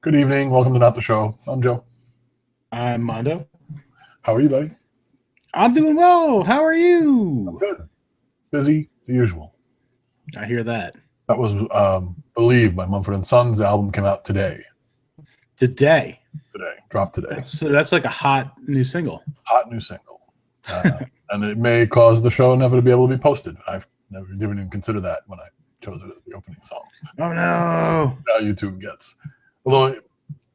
Good evening. Welcome to Not the Show. I'm Joe. I'm Mondo. How are you, buddy? I'm doing well. How are you? Good. Busy, the usual. I hear that. That was Believe by Mumford & Sons. The album came out today. Today. Dropped today. So that's like a hot new single. Hot new single. And it may cause the show never to be able to be posted. I've never even considered that when I chose it as the opening song. Oh, no. Now YouTube gets. Although,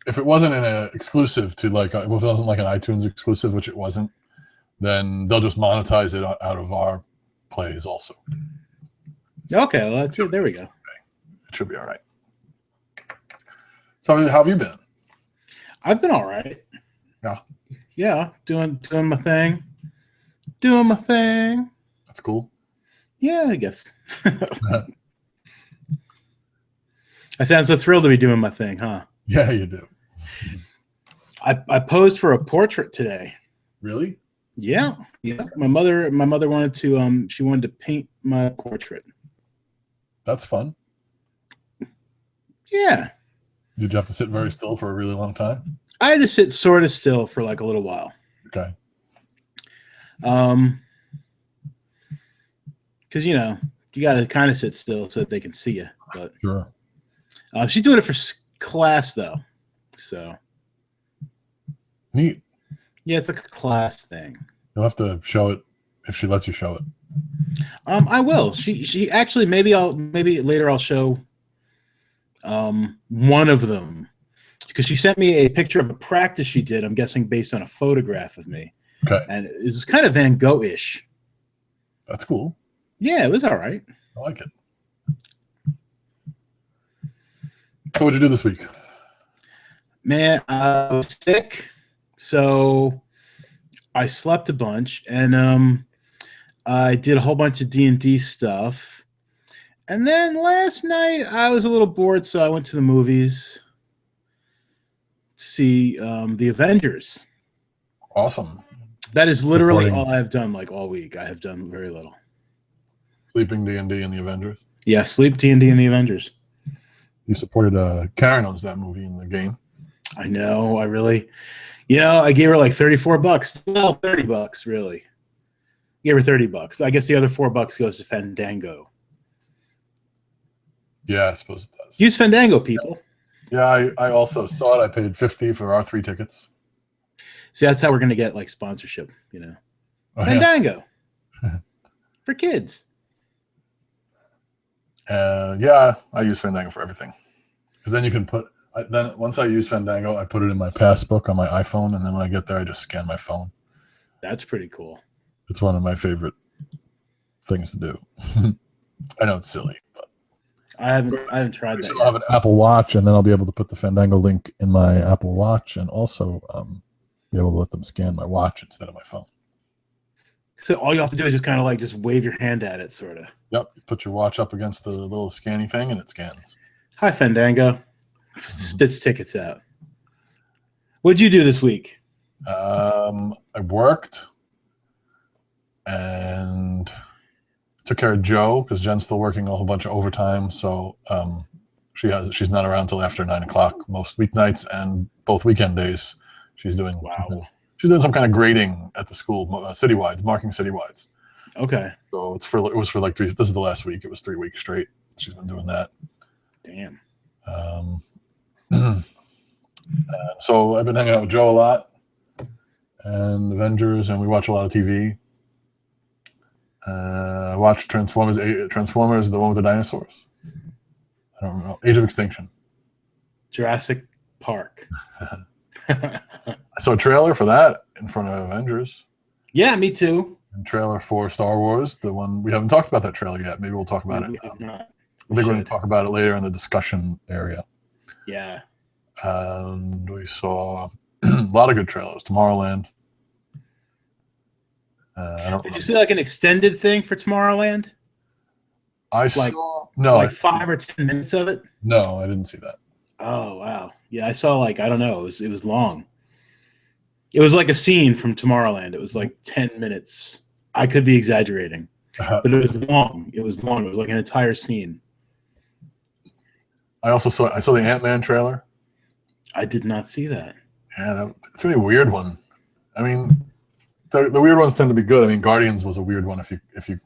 if it wasn't an exclusive to if it wasn't like an iTunes exclusive, which it wasn't, then they'll just monetize it out of our plays also. Okay, well, that's it. There we go. It should be all right. So how have you been? I've been all right. Yeah. Yeah, doing my thing. Doing my thing. That's cool. Yeah, I guess. I sound so thrilled to be doing my thing, huh? Yeah, you do. I posed for a portrait today. Really? Yeah. My mother wanted to she wanted to paint my portrait. That's fun. Yeah. Did you have to sit very still for a really long time? I had to sit sort of still for like a little while. Okay. Because you got to kind of sit still so that they can see you. But sure. She's doing it for class though, so neat. Yeah, it's like a class thing. You'll have to show it if she lets you show it. I will. She actually maybe later I'll show one of them because she sent me a picture of a practice she did. I'm guessing based on a photograph of me. Okay. And it was kind of Van Gogh-ish. That's cool. Yeah, it was all right. I like it. So what'd you do this week? Man, I was sick, so I slept a bunch, and I did a whole bunch of D&D stuff. And then last night I was a little bored, so I went to the movies to see the Avengers. Awesome. That is literally all I've done all week. I have done very little. Sleeping D&D and the Avengers? Yeah, sleep D&D and the Avengers. You supported Karen owns that movie in the game. I know. I really, I gave her like $34. Well, $30 really. Gave her $30. I guess the other $4 goes to Fandango. Yeah, I suppose it does. Use Fandango, people. Yeah, I also saw it. I paid $50 for our 3 tickets. See, that's how we're gonna get sponsorship. Oh, Fandango for kids. Yeah, I use Fandango for everything. Because then you can put. Once I use Fandango, I put it in my passbook on my iPhone, and then when I get there, I just scan my phone. That's pretty cool. It's one of my favorite things to do. I know it's silly, but I haven't tried that. I'll have an Apple Watch, and then I'll be able to put the Fandango link in my Apple Watch, and also be able to let them scan my watch instead of my phone. So all you have to do is just kind of just wave your hand at it, sort of. Yep, you put your watch up against the little scanning thing, and it scans. Hi, Fandango. Spits tickets out. What'd you do this week? I worked and took care of Joe because Jen's still working a whole bunch of overtime, so she's not around till after 9 o'clock most weeknights and both weekend days. She's doing some kind of grading at the school, citywides, marking citywides. Okay. So it was for like 3. This is the last week. It was 3 weeks straight. She's been doing that. Damn. So I've been hanging out with Joe a lot, and Avengers, and we watch a lot of TV. I watched Transformers, the one with the dinosaurs. I don't know. Age of Extinction. Jurassic Park. I saw a trailer for that in front of Avengers. Yeah, me too. And trailer for Star Wars, the one we haven't talked about that trailer yet. Maybe we'll talk about it. I think we're going to talk about it later in the discussion area. Yeah. And we saw a lot of good trailers. Tomorrowland. Did you see an extended thing for Tomorrowland? I saw 5 or 10 minutes of it. No, I didn't see that. Oh wow, yeah, I saw I don't know, it was long. It was like a scene from Tomorrowland. It was like 10 minutes. I could be exaggerating, but it was long. It was like an entire scene. I saw the Ant-Man trailer. I did not see that. Yeah, it's really a weird one. I mean, the weird ones tend to be good. I mean, Guardians was a weird one if you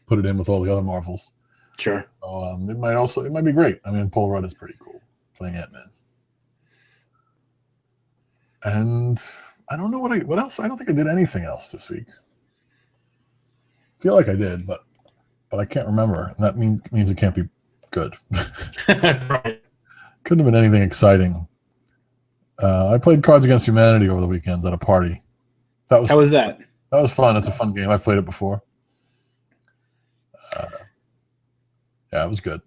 put it in with all the other Marvels. Sure. It might be great. I mean, Paul Rudd is pretty cool playing Ant-Man. And I don't know what else. I don't think I did anything else this week. I feel like I did, but I can't remember. And that means it can't be good. Right. Couldn't have been anything exciting. I played Cards Against Humanity over the weekend at a party. How was that? That was fun. It's a fun game. I've played it before. Yeah, it was good.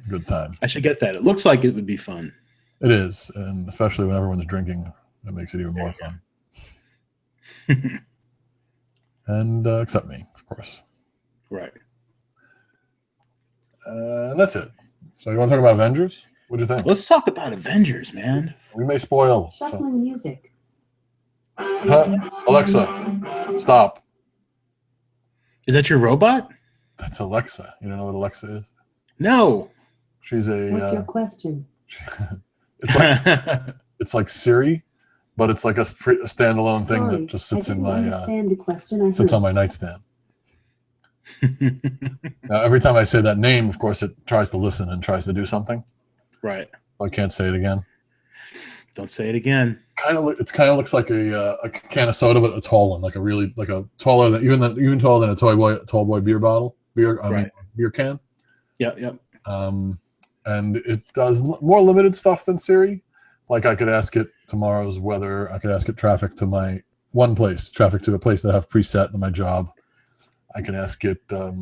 Good time. I should get that. It looks like it would be fun. It is, and especially when everyone's drinking, it makes it even more fun. And except me, of course. Right. And that's it. So you want to talk about Avengers? What'd you think? Let's talk about Avengers, man. We may spoil. Shuffling music. Alexa, stop. Is that your robot? That's Alexa. You don't know what Alexa is? No. She's a. What's your question? It's like Siri, but it's like a standalone thing Sorry, that just sits I in didn't my understand the question. sits on my nightstand. Now, every time I say that name, of course, it tries to listen and tries to do something. Right. I can't say it again. Don't say it again. It kind of looks like a can of soda, but a tall one, like a taller than even taller than a tall boy beer bottle, beer can. Yep. And it does more limited stuff than Siri. Like I could ask it tomorrow's weather. I could ask it traffic to my traffic to a place that I have preset in my job. I can ask it. I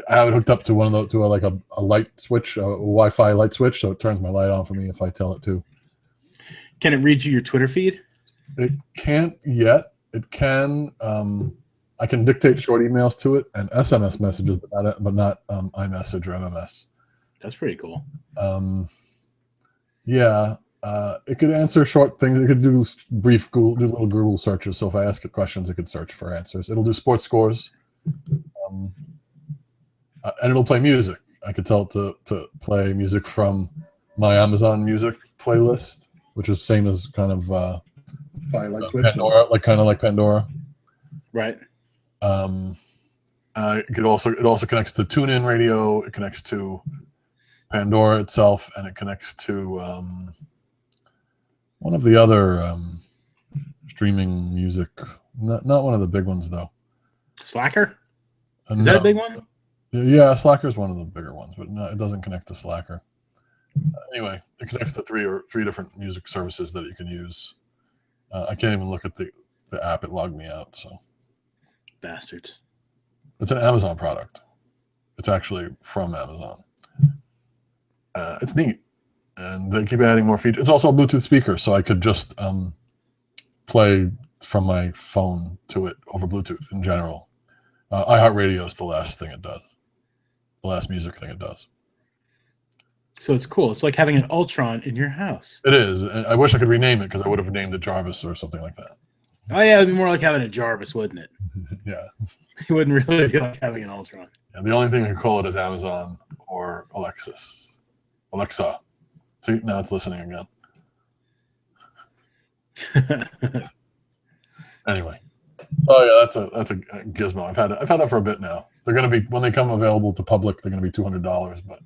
have it hooked up to a light switch, a Wi-Fi light switch, so it turns my light on for me if I tell it to. Can it read you your Twitter feed? It can't yet. It can. I can dictate short emails to it and SMS messages, but not iMessage or MMS. That's pretty cool. Yeah. It could answer short things. It could do little Google searches. So if I ask it questions, it could search for answers. It'll do sports scores, and it'll play music. I could tell it to play music from my Amazon Music playlist, which is same as kind of Pandora, like Pandora. Right. It also connects to TuneIn Radio. It connects to Pandora itself, and it connects to one of the other streaming music. Not one of the big ones though. Slacker? Is that a big one? Yeah, Slacker is one of the bigger ones, but no, it doesn't connect to Slacker. Anyway, it connects to three different music services that you can use. I can't even look at the app; it logged me out. So, bastards. It's an Amazon product. It's actually from Amazon. It's neat, and they keep adding more features. It's also a Bluetooth speaker, so I could just play from my phone to it over Bluetooth in general. iHeartRadio is the last thing it does. The last music thing it does. So it's cool. It's like having an Ultron in your house. It is. And I wish I could rename it because I would have named it Jarvis or something like that. Oh, yeah. It'd be more like having a Jarvis, wouldn't it? Yeah. It wouldn't really be like having an Ultron. And the only thing I could call it is Amazon or Alexa. See, now it's listening again. Anyway. Oh yeah, that's a gizmo. I've had that for a bit now. They're going to be, when they come available to public, they're going to be $200, but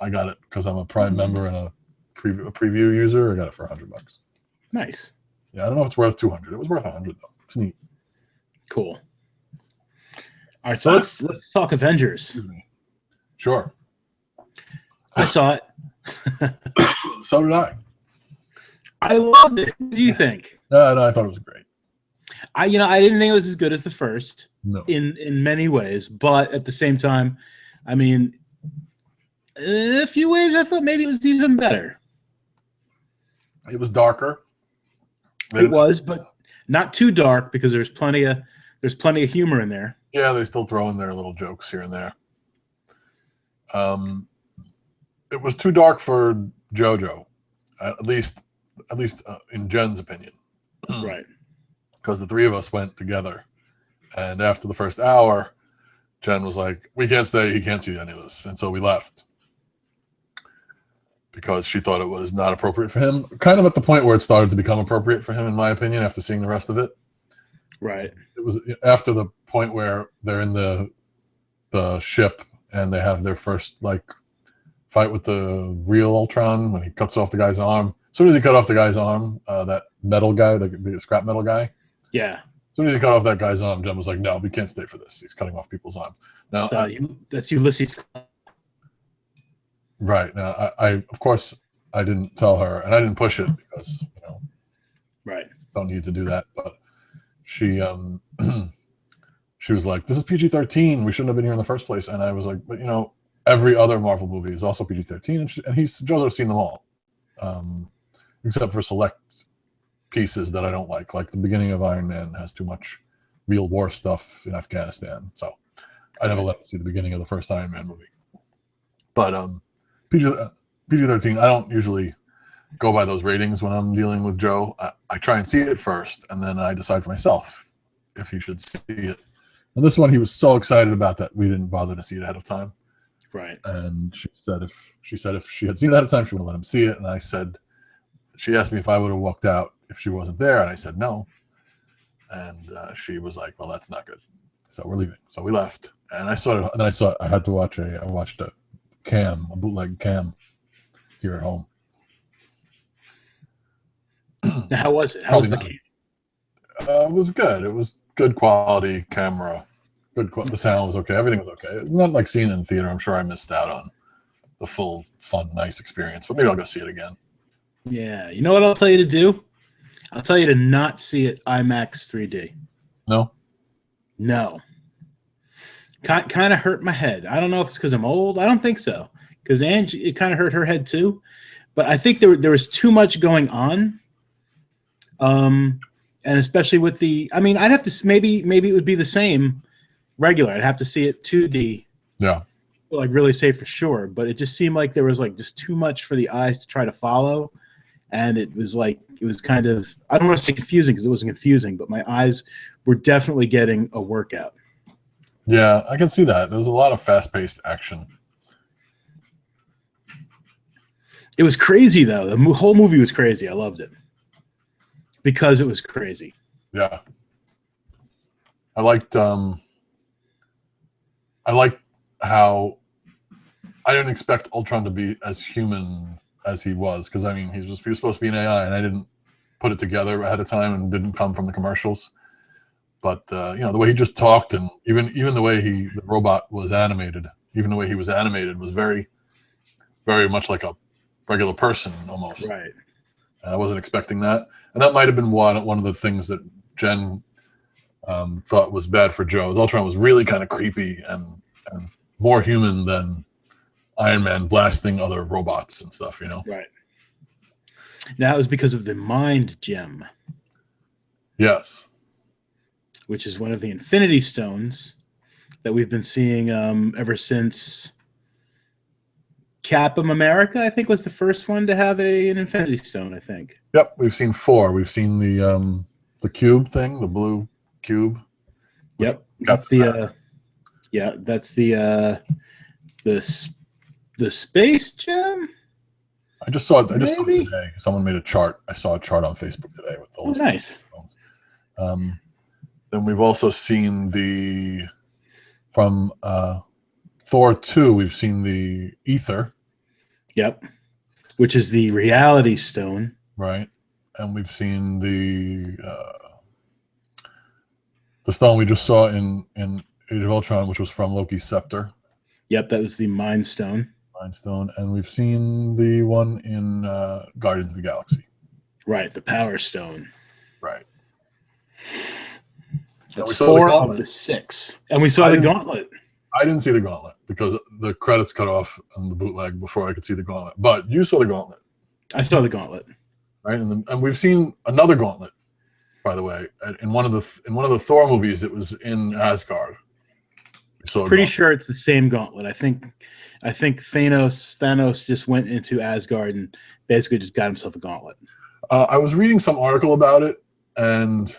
I got it because I'm a Prime member and a preview user. I got it for $100. Nice. Yeah, I don't know if it's worth $200. It was worth $100 though. It's neat. Cool. All right, so let's talk Avengers. Excuse me. Sure. I saw it. So did I. I loved it. What do you think? No, I thought it was great. I didn't think it was as good as the first. No. In many ways, but at the same time, I mean, in a few ways, I thought maybe it was even better. It was darker. It was, but not too dark because there's plenty of humor in there. Yeah, they still throw in their little jokes here and there. It was too dark for JoJo, at least in Jen's opinion. Right. Because the three of us went together, and after the first hour, Jen was like, "We can't stay. He can't see any of this," and so we left because she thought it was not appropriate for him. Kind of at the point where it started to become appropriate for him, in my opinion, after seeing the rest of it. Right. It was after the point where they're in the ship and they have their first like fight with the real Ultron when he cuts off the guy's arm. As soon as he cut off the guy's arm, that metal guy, the scrap metal guy. Yeah. As soon as he cut off that guy's arm, Jen was like, "No, we can't stay for this. He's cutting off people's arms." Now, that's Ulysses. Right now, I of course I didn't tell her, and I didn't push it because right, don't need to do that. But she she was like, "This is PG-13. We shouldn't have been here in the first place." And I was like, "But every other Marvel movie is also PG-13, and Joe's seen them all, except for select pieces that I don't like the beginning of Iron Man has too much real war stuff in Afghanistan, so I never let him see the beginning of the first Iron Man movie. But PG-13, I don't usually go by those ratings when I'm dealing with Joe. I try and see it first, and then I decide for myself if he should see it. And this one, he was so excited about that we didn't bother to see it ahead of time. Right. And she said if she had seen it ahead of time, she wouldn't let him see it. And I said, she asked me if I would have walked out if she wasn't there, and I said no. And she was like, "Well, that's not good. So we're leaving." So we left, and I had to watch I watched a bootleg cam here at home. Now, how was it? How was the cam? It was good. It was good quality camera. The sound was okay. Everything was okay. It's not like seeing it in theater. I'm sure I missed out on the full, fun, nice experience. But maybe I'll go see it again. Yeah. You know what I'll tell you to do? I'll tell you to not see it IMAX 3D. No? No. Kind of hurt my head. I don't know if it's because I'm old. I don't think so. Because Angie, it kind of hurt her head too. But I think there was too much going on. And especially with I'd have to, maybe it would be the same regular. I'd have to see it 2D. Yeah. To like really say for sure. But it just seemed like there was like just too much for the eyes to try to follow. And it was kind of, I don't want to say confusing because it wasn't confusing, but my eyes were definitely getting a workout. Yeah, I can see that. There was a lot of fast-paced action. It was crazy, though. The whole movie was crazy. I loved it because it was crazy. Yeah. I liked how I didn't expect Ultron to be as human as he was, because he was supposed to be an AI, and I didn't put it together ahead of time and didn't come from the commercials. But the way he just talked, and even the way the robot was animated, even the way he was animated was very, very much like a regular person almost. Right. And I wasn't expecting that, and that might have been one of the things that Jen thought was bad for Joe. Ultron was really kind of creepy and more human than Iron Man blasting other robots and stuff. Right. Now it was because of the Mind Gem. Yes. Which is one of the Infinity Stones that we've been seeing ever since Captain America, I think, was the first one to have an Infinity Stone, I think. Yep, we've seen 4. We've seen the cube thing, the blue cube. Yep, that's the space gem. I just saw it today. Someone made a chart. I saw a chart on Facebook today with all the nice stones. Then we've also seen from Thor 2, we've seen the Ether. Yep. Which is the Reality Stone. Right. And we've seen the stone we just saw in Age of Ultron, which was from Loki's scepter. Yep, that was the Mind Stone. Mind Stone. And we've seen the one in Guardians of the Galaxy. Right, the Power Stone. Right. That's 4 of the 6. And we saw the Gauntlet. I didn't see the Gauntlet because the credits cut off on the bootleg before I could see the Gauntlet. But you saw the Gauntlet. I saw the Gauntlet. Right, and we've seen another Gauntlet, by the way, in one of the Thor movies. It was in Asgard. Pretty sure it's the same Gauntlet. I think Thanos just went into Asgard and basically just got himself a gauntlet. I was reading some article about it, and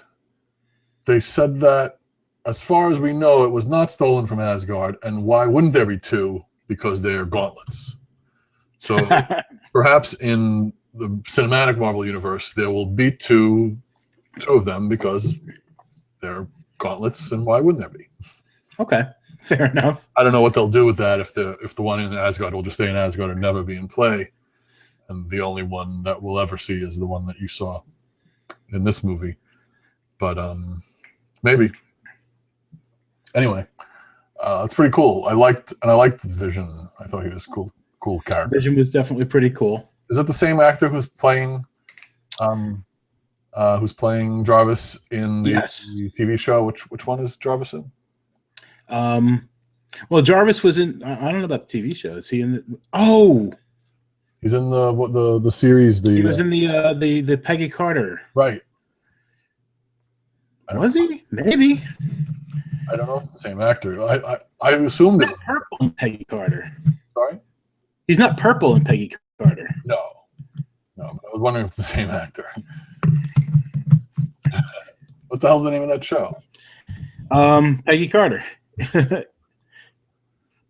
they said that, as far as we know, it was not stolen from Asgard. And why wouldn't there be 2? Because they're gauntlets. So perhaps in the cinematic Marvel universe, there will be two of them because they're gauntlets, and why wouldn't there be? Okay, fair enough. I don't know what they'll do with that if the one in Asgard will just stay in Asgard and never be in play, and the only one that we'll ever see is the one that you saw in this movie. But maybe. Anyway, it's pretty cool. I liked Vision. I thought he was cool character. Vision was definitely pretty cool. Is that the same actor who's playing Jarvis in the TV show? Which one is Jarvis in? Well, Jarvis was in. I don't know about the TV show. Is he in the? Oh, he's in the series. He was in the Peggy Carter. Right. Was he? Maybe. I don't know if it's the same actor. I assumed it. Purple in Peggy Carter. Sorry. He's not purple in Peggy Carter. No. But I was wondering if it's the same actor. What the hell's the name of that show? Peggy Carter.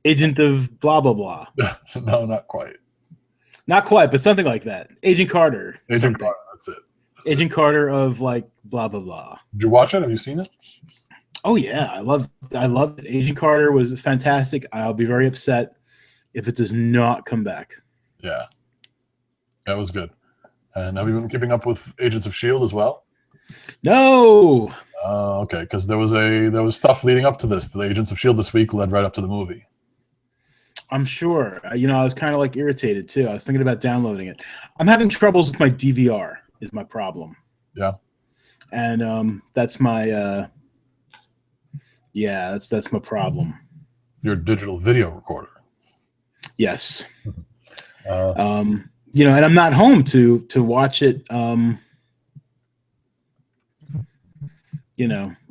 Agent of blah blah blah. No, not quite. Not quite, but something like that. Agent Carter. Agent Carter, that's it. Agent Carter of like blah blah blah. Did you watch it? Have you seen it? Oh yeah, I love it. Agent Carter was fantastic. I'll be very upset if it does not come back. Yeah. That was good. And have you been keeping up with Agents of S.H.I.E.L.D. as well? No. Okay, because there was stuff leading up to this. The Agents of S.H.I.E.L.D. this week led right up to the movie. I'm sure. I was kind of like irritated too. I was thinking about downloading it. I'm having troubles with my DVR is my problem. Yeah. And that's my that's my problem. Your digital video recorder. Yes. And I'm not home to watch it. I'm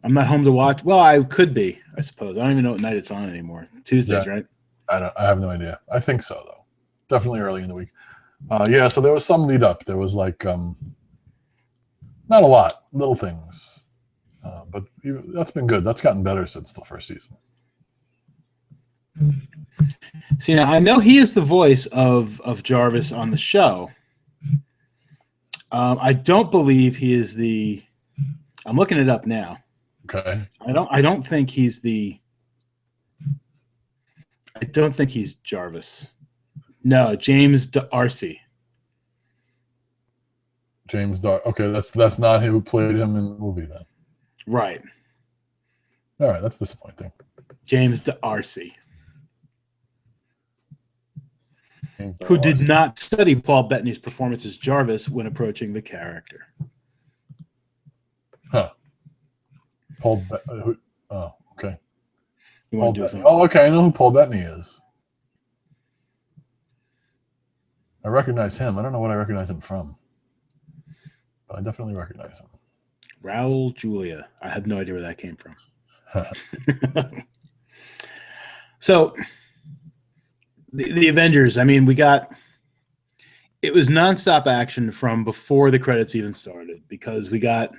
not home to watch. Well, I could be, I suppose. I don't even know what night it's on anymore. Tuesdays, right? I have no idea. I think so, though. Definitely early in the week. So there was some lead up. There was like not a lot, little things, but that's been good. That's gotten better since the first season. See, now I know he is the voice of Jarvis on the show. I don't believe he is the. I'm looking it up now. Okay. I don't think he's the. I don't think he's Jarvis. No, James D'Arcy. Okay, that's not who played him in the movie then. Right. All right, that's disappointing. James D'Arcy. Who did not study Paul Bettany's performance as Jarvis when approaching the character. Huh. Paul Bettany. Oh, okay. Okay, I know who Paul Bettany is. I recognize him. I don't know what I recognize him from, but I definitely recognize him. Raul Julia. I have no idea where that came from. So, the Avengers. I mean, it was nonstop action from before the credits even started because we got.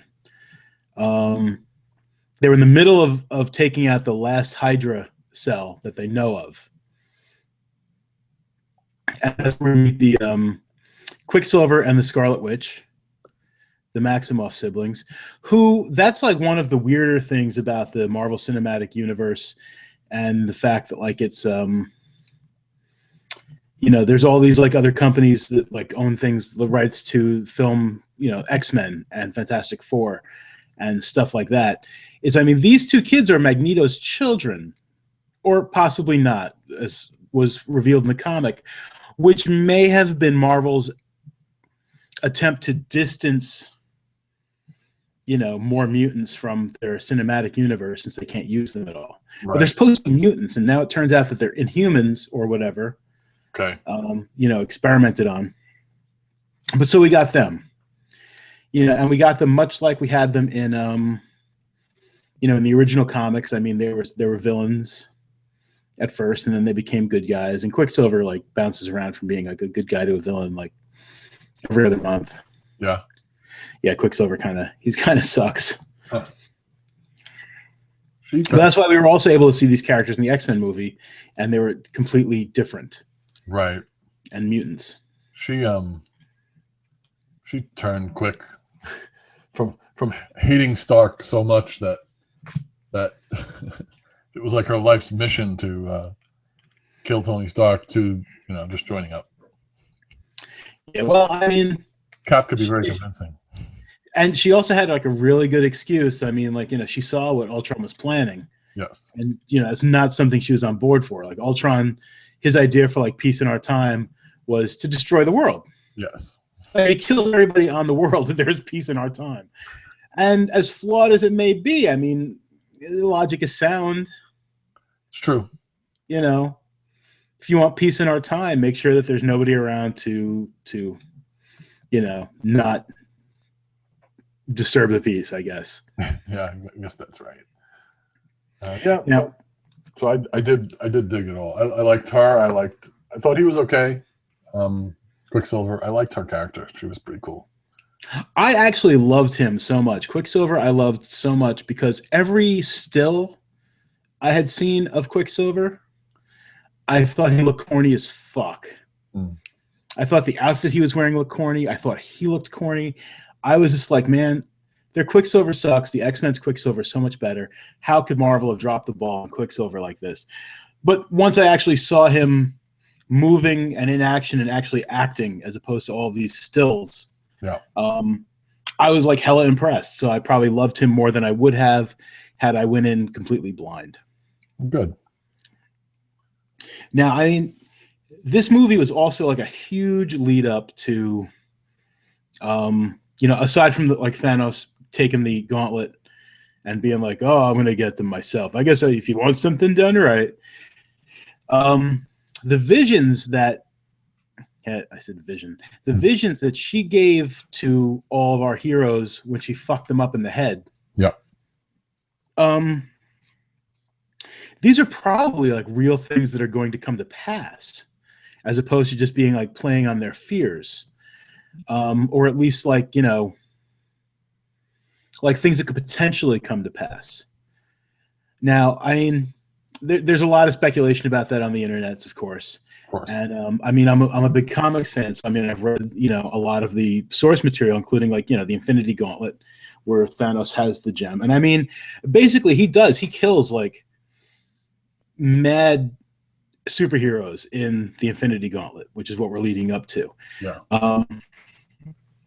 They were in the middle of taking out the last Hydra cell that they know of. And that's where we meet the Quicksilver and the Scarlet Witch, the Maximoff siblings, who that's like one of the weirder things about the Marvel Cinematic Universe and the fact that like it's there's all these like other companies that like own things, the rights to film, X-Men and Fantastic Four and stuff like that. These two kids are Magneto's children, or possibly not, as was revealed in the comic, which may have been Marvel's attempt to distance, more mutants from their cinematic universe since they can't use them at all. Right. But they're supposed to be mutants, and now it turns out that they're Inhumans or whatever. Okay. Experimented on. But so we got them. And we got them much like we had them in, in the original comics. I mean, they were villains at first, and then they became good guys. And Quicksilver like bounces around from being like a good guy to a villain like every other month. Yeah. Yeah, Quicksilver kind of sucks. Huh. But that's why we were also able to see these characters in the X-Men movie, and they were completely different. Right. and mutants. She turned quick from hating Stark so much that it was like her life's mission to kill Tony Stark to just joining up. Yeah, well, I mean, Cap could be very convincing. And she also had like a really good excuse. I mean, like, she saw what Ultron was planning. Yes. And, it's not something she was on board for. Like Ultron, his idea for like peace in our time was to destroy the world. Yes. Like, it kills everybody on the world if there's peace in our time. And as flawed as it may be, I mean, the logic is sound. It's true. If you want peace in our time, make sure that there's nobody around to not disturb the peace, I guess. Yeah, I guess that's right. Yeah. So I did dig it all. I liked her. I thought he was okay. Quicksilver. I liked her character. She was pretty cool. I actually loved him so much. Quicksilver, I loved so much because every still I had seen of Quicksilver, I thought he looked corny as fuck. I thought the outfit he was wearing looked corny. I thought he looked corny. I was just like, man, their Quicksilver sucks. The X-Men's Quicksilver is so much better. How could Marvel have dropped the ball on Quicksilver like this? But once I actually saw him moving and in action and actually acting as opposed to all these stills, I was like hella impressed. So I probably loved him more than I would have had I went in completely blind. Good. Now, I mean, this movie was also like a huge lead up to, aside from like Thanos taking the gauntlet and being like, "Oh, I'm going to get them myself." I guess if you want something done right, the visions that the visions that she gave to all of our heroes when she fucked them up in the head. Yeah. These are probably like real things that are going to come to pass, as opposed to just being like playing on their fears, or at least like like things that could potentially come to pass. Now, I mean, there's a lot of speculation about that on the internet, of course. And I mean, I'm a big comics fan, so I mean, I've read a lot of the source material, including like the Infinity Gauntlet, where Thanos has the gem. And I mean, basically, he kills like mad superheroes in the Infinity Gauntlet, which is what we're leading up to. Yeah.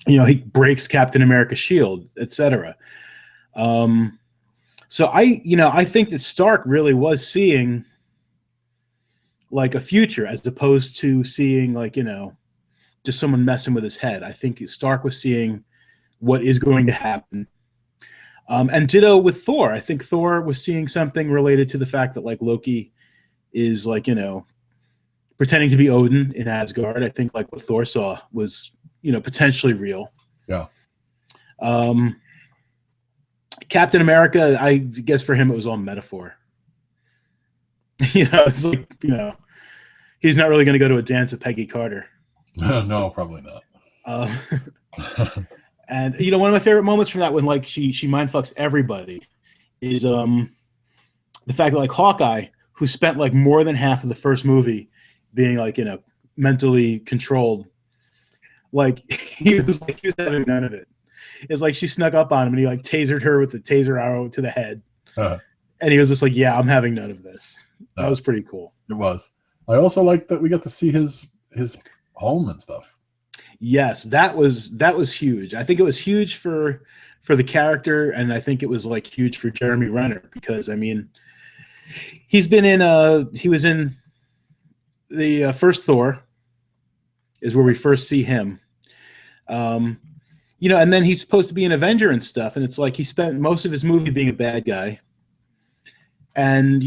He breaks Captain America's shield, etc. So I think that Stark really was seeing like a future as opposed to seeing like, just someone messing with his head. I think Stark was seeing what is going to happen. And ditto with Thor. I think Thor was seeing something related to the fact that like Loki is like, pretending to be Odin in Asgard. I think like what Thor saw was, potentially real. Yeah. Captain America, I guess for him it was all metaphor. It's like, he's not really going to go to a dance with Peggy Carter. No, probably not. And one of my favorite moments from that when like she mind fucks everybody is the fact that like Hawkeye, who spent like more than half of the first movie being like mentally controlled, like he was having none of it. It's like she snuck up on him and he like tasered her with the taser arrow to the head, and he was just like, "Yeah, I'm having none of this." That was pretty cool. It was. I also like that we got to see his home and stuff. Yes, that was huge. I think it was huge for the character, and I think it was like huge for Jeremy Renner because I mean, he was in the first Thor, is where we first see him. And then he's supposed to be an Avenger and stuff, and it's like he spent most of his movie being a bad guy, and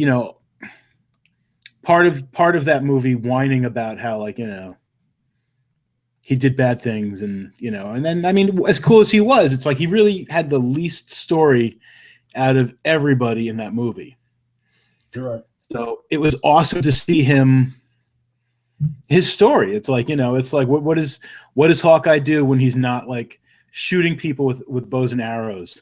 part of that movie whining about how like he did bad things, and and then I mean, as cool as he was, it's like he really had the least story out of everybody in that movie. You're right. So it was awesome to see his story. It's like it's like what does Hawkeye do when he's not like shooting people with bows and arrows?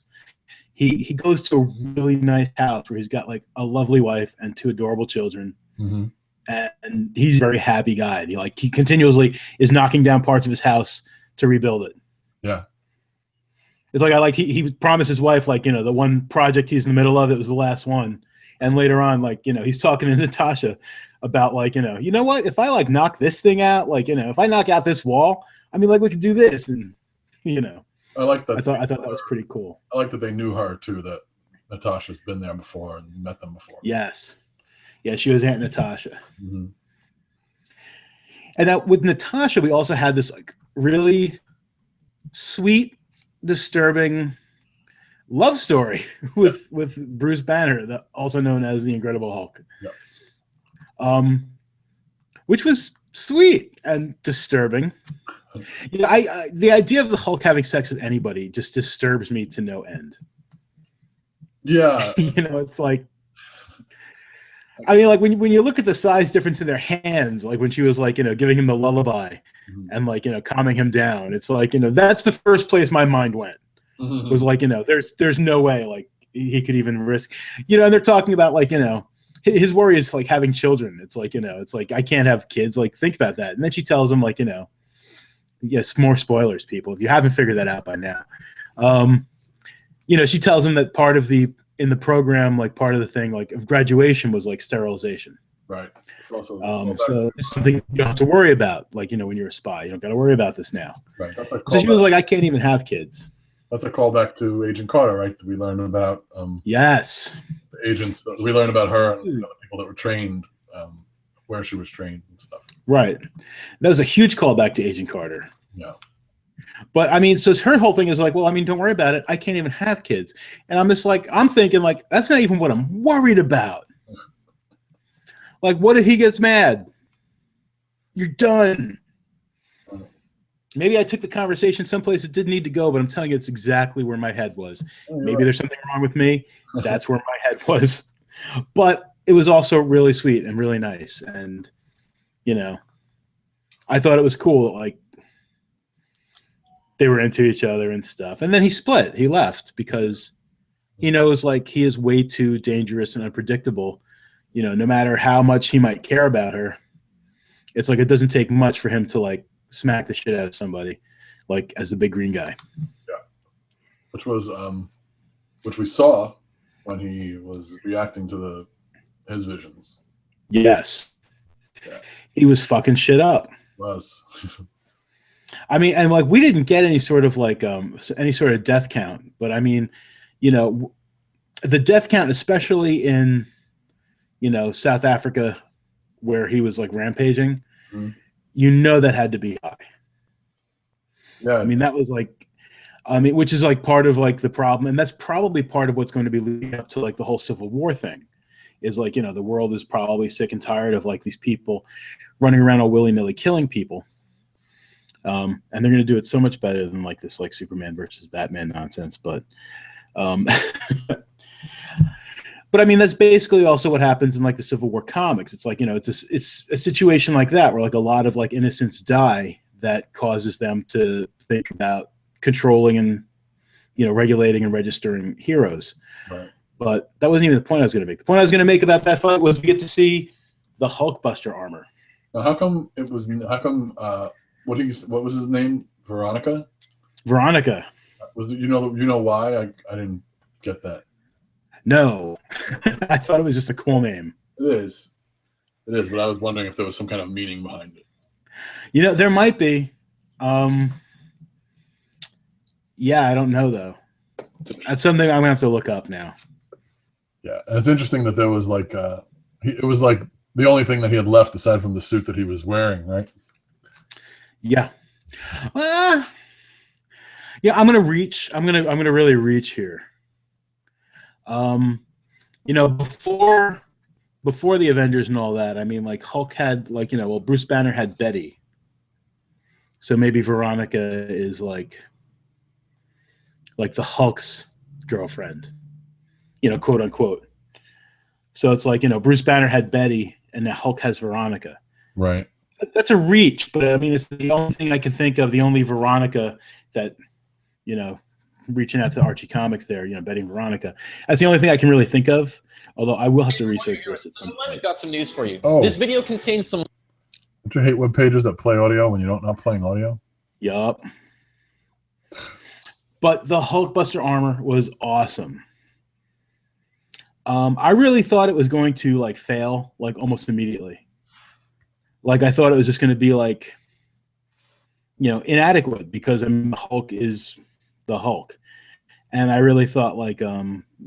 He goes to a really nice house where he's got like a lovely wife and two adorable children. Mm-hmm. and he's a very happy guy. He continuously is knocking down parts of his house to rebuild it. Yeah. It's like he promised his wife, like, you know, the one project he's in the middle of, it was the last one. And later on, like, you know, he's talking to Natasha about, like, you know what, if I like knock this thing out, like, you know, if I knock out this wall, I mean, like, we could do this. And, you know, I like that. I thought that was pretty cool. I like that they knew her too, that Natasha's been there before and met them before. Yes. Yeah, she was Aunt Natasha. Mm-hmm. And that with Natasha, we also had this like really sweet, disturbing love story with Bruce Banner, also known as the Incredible Hulk. Yep. Which was sweet and disturbing. You know, I the idea of the Hulk having sex with anybody just disturbs me to no end. Yeah. You know, it's like, I mean, like when you look at the size difference in their hands, like when she was like, you know, giving him the lullaby and like, you know, calming him down, it's like, you know, that's the first place my mind went. Was like, you know, there's no way like he could even risk, you know, and they're talking about like, you know, his worry is like having children. It's like, you know, it's like, I can't have kids. Like, think about that. And then she tells him like, you know, yes, more spoilers, people, if you haven't figured that out by now. You know, she tells him that part of in the program, like part of the thing, like of graduation was like sterilization. Right. It's also so it's something you don't have to worry about. Like, you know, when you're a spy, you don't got to worry about this now. Right. That's so she was like, I can't even have kids. That's a callback to Agent Carter, right? That we learned about. Yes. The agents. We learned about her and the people that were trained, where she was trained and stuff. Right. That was a huge callback to Agent Carter. Yeah. But I mean, so her whole thing is like, well, I mean, don't worry about it. I can't even have kids. And I'm just like, I'm thinking like, that's not even what I'm worried about. Like, what if he gets mad? You're done. Maybe I took the conversation someplace it didn't need to go, but I'm telling you, it's exactly where my head was. Maybe there's something wrong with me. That's where my head was. But it was also really sweet and really nice. And, you know, I thought it was cool. Like, they were into each other and stuff. And then he split. He left because he knows like he is way too dangerous and unpredictable. You know, no matter how much he might care about her, it's like it doesn't take much for him to like smack the shit out of somebody, like as the big green guy. Yeah. Which we saw when he was reacting to his visions. Yes. Yeah. He was fucking shit up. Was. I mean, and like we didn't get any sort of like any sort of death count, but I mean, you know, the death count, especially in, you know, South Africa, where he was like rampaging, you know, that had to be high. Yeah, I mean, that was like, I mean, which is like part of like the problem, and that's probably part of what's going to be leading up to like the whole Civil War thing. Is like, you know, the world is probably sick and tired of like these people running around all willy-nilly killing people. And they're going to do it so much better than like this like Superman versus Batman nonsense. But but I mean, that's basically also what happens in like the Civil War comics. It's like, you know, it's a situation like that where like a lot of like innocents die that causes them to think about controlling and, you know, regulating and registering heroes. Right. But that wasn't even the point I was going to make. The point I was going to make about that fight was we get to see the Hulkbuster armor. Now, how come what was his name? Veronica. Was it, you know why? I didn't get that. No. I thought it was just a cool name. It is, but I was wondering if there was some kind of meaning behind it. You know, there might be. Yeah, I don't know though. That's something I'm gonna have to look up now. Yeah, and it's interesting that there was like it was like the only thing that he had left aside from the suit that he was wearing, right? Yeah. Yeah, I'm gonna really reach here. You know, before the Avengers and all that, I mean, like Hulk had like, you know, well, Bruce Banner had Betty, so maybe Veronica is like the Hulk's girlfriend, you know, quote unquote. So it's like, you know, Bruce Banner had Betty, and now Hulk has Veronica. Right. That's a reach, but I mean, it's the only thing I can think of, the only Veronica that, you know, reaching out to Archie Comics there, betting Veronica. That's the only thing I can really think of. Although I will have to research this at some point. I've got some news for you. Oh. This video contains some. Don't you hate web pages that play audio when you're not playing audio? Yup. But the Hulkbuster armor was awesome. I really thought it was going to fail almost immediately. I thought it was just going to be inadequate because the Hulk is the Hulk, and I really thought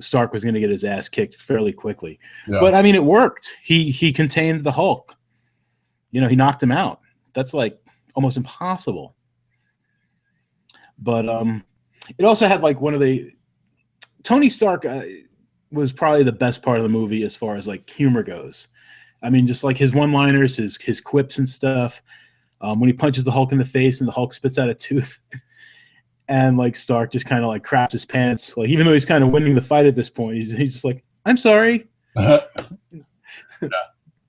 Stark was going to get his ass kicked fairly quickly. Yeah. But I mean, it worked. He contained the Hulk. He knocked him out. That's almost impossible. But it also had one of the Tony Stark was probably the best part of the movie as far as humor goes. I mean, just his one-liners, his quips and stuff. When he punches the Hulk in the face and the Hulk spits out a tooth, and Stark just kind of craps his pants. Even though he's kind of winning the fight at this point, he's just I'm sorry. Yeah, that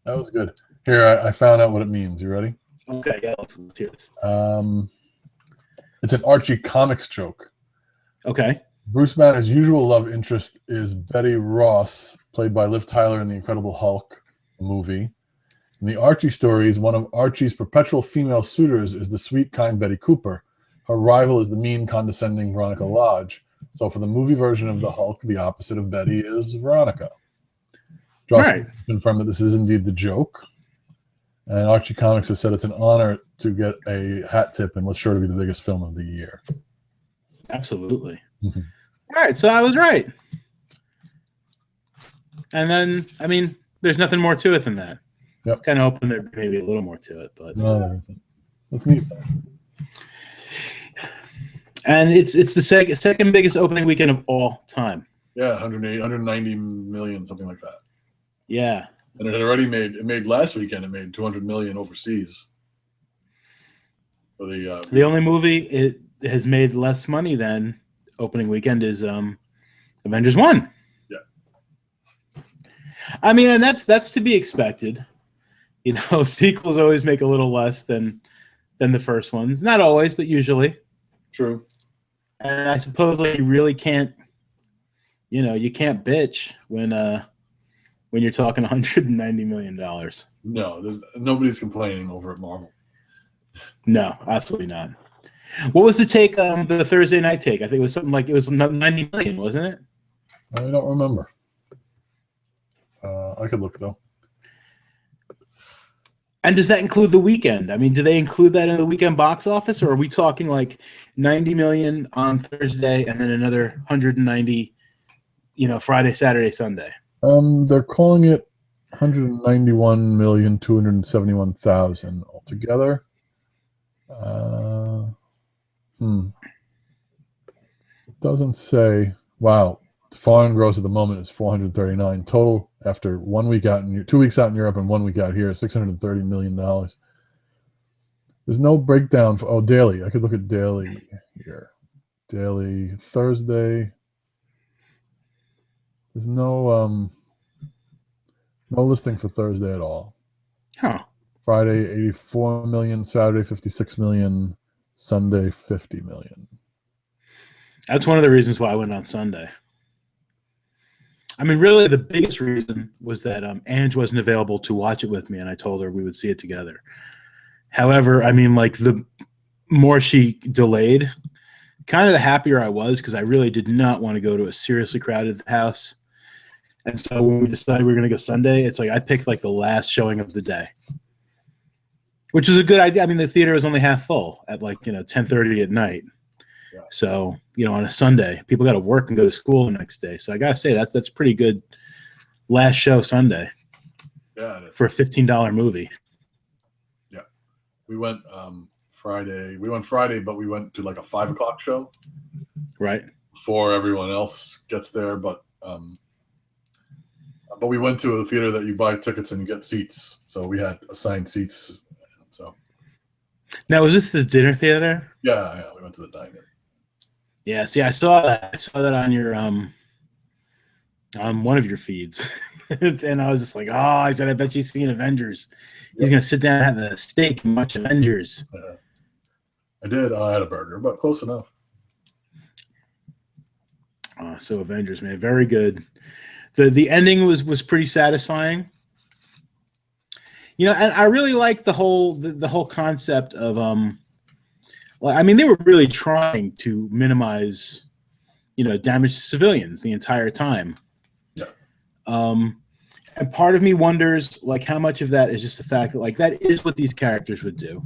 was good. Here, I found out what it means. You ready? Okay, yeah, let's hear this. It's an Archie Comics joke. Okay. Bruce Banner's usual love interest is Betty Ross, played by Liv Tyler in The Incredible Hulk movie. In the Archie stories, one of Archie's perpetual female suitors is the sweet, kind Betty Cooper. Her rival is the mean, condescending Veronica Lodge. So for the movie version of the Hulk, the opposite of Betty is Veronica. Joss confirmed that this is indeed the joke. And Archie Comics has said it's an honor to get a hat tip and what's sure to be the biggest film of the year. Absolutely. Mm-hmm. All right, so I was right. And then, I mean, there's nothing more to it than that. Yep. Kind of hoping there may be a little more to it, but no, there isn't. That's neat. And it's the second biggest opening weekend of all time. Yeah, 190 million, something like that. Yeah. And it had already made last weekend, it made 200 million overseas. For the only movie it has made less money than opening weekend is Avengers 1. Yeah. I mean, and that's to be expected. Sequels always make a little less than the first ones. Not always, but usually. True. And I suppose you really can't, you can't bitch when you're talking $190 million. No, nobody's complaining over at Marvel. No, absolutely not. What was the take? The Thursday night take? I think it was something it was 90 million, wasn't it? I don't remember. I could look though. And does that include the weekend? I mean, do they include that in the weekend box office, or are we talking 90 million on Thursday and then another 190, Friday, Saturday, Sunday? They're calling it 191,271,000 altogether. It doesn't say. Wow, foreign gross at the moment is 439 total after 1 week out in 2 weeks out in Europe and 1 week out here. $630 million. There's no breakdown for daily. I could look at daily here. Daily Thursday. There's no listing for Thursday at all. Huh. Friday 84 million, Saturday 56 million, Sunday 50 million. That's one of the reasons why I went on Sunday. I mean, really, the biggest reason was that Ange wasn't available to watch it with me, and I told her we would see it together. However, I mean, the more she delayed, kind of the happier I was, because I really did not want to go to a seriously crowded house. And so when we decided we were going to go Sunday, it's I picked the last showing of the day, which was a good idea. I mean, the theater was only half full at 10:30 at night. Yeah. So, on a Sunday, people got to work and go to school the next day. So I got to say that's pretty good last show Sunday. Yeah, for a $15 movie. Yeah. We went Friday. We went Friday, but we went to a 5 o'clock show. Right. Before everyone else gets there, but we went to a theater that you buy tickets and you get seats. So we had assigned seats. So now, was this the dinner theater? Yeah, we went to the diner. Yeah, see, I saw that. I saw that on your on one of your feeds, and I was just I said, I bet she's seen Avengers. He's gonna sit down and have a steak and watch Avengers. I did. I had a burger, but close enough. So Avengers, man, very good. The ending was pretty satisfying. You know, and I really like the whole concept of well, I mean, they were really trying to minimize, damage to civilians the entire time. Yes. And part of me wonders, like, how much of that is just the fact that, like, that is what these characters would do,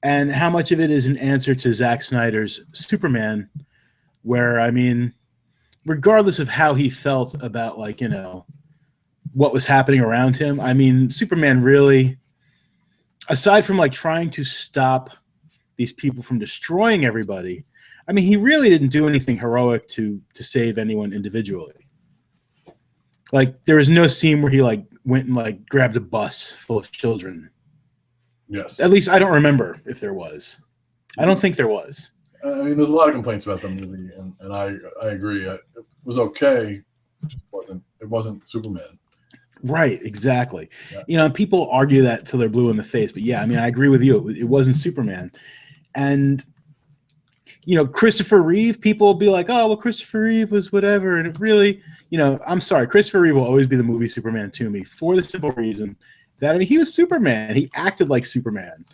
and how much of it is an answer to Zack Snyder's Superman, where, I mean, regardless of how he felt about, like, what was happening around him, I mean, Superman really, aside from, like, trying to stop these people from destroying everybody, I mean, he really didn't do anything heroic to save anyone individually. Like, there was no scene where he, like, went and, like, grabbed a bus full of children. Yes. At least I don't remember if there was. I don't think there was. I mean, there's a lot of complaints about the movie, and I agree. It was okay. It wasn't Superman. Right, exactly. Yeah. People argue that till they're blue in the face, but yeah, I mean, I agree with you. It wasn't Superman. And, Christopher Reeve, people will be like, oh, well, Christopher Reeve was whatever. And it really, I'm sorry, Christopher Reeve will always be the movie Superman to me for the simple reason that, I mean, he was Superman. He acted like Superman.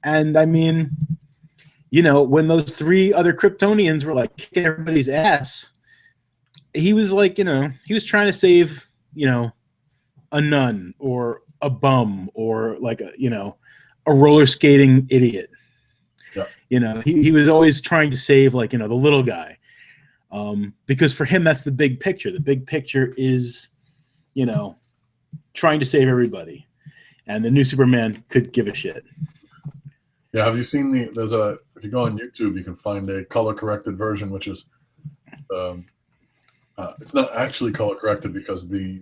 And, I mean, when those three other Kryptonians were, like, kicking everybody's ass, he was like, he was trying to save, a nun or a bum or, like, a roller skating idiot. Yeah. He was always trying to save, like, the little guy. Because for him, that's the big picture. The big picture is, trying to save everybody. And the new Superman could give a shit. Yeah, have you seen if you go on YouTube, you can find a color corrected version, which is, it's not actually color corrected because there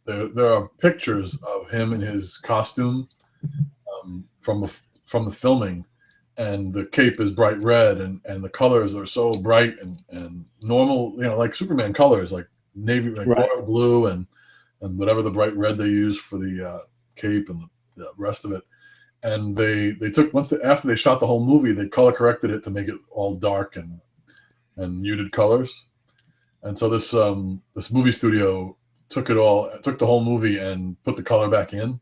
are pictures of him in his costume from the filming, and the cape is bright red, and the colors are so bright and normal, like Superman colors, like navy, like Right. royal blue and whatever the bright red they use for the cape and the rest of it. And they took after they shot the whole movie, they color corrected it to make it all dark and muted colors. And so this movie studio took the whole movie and put the color back in.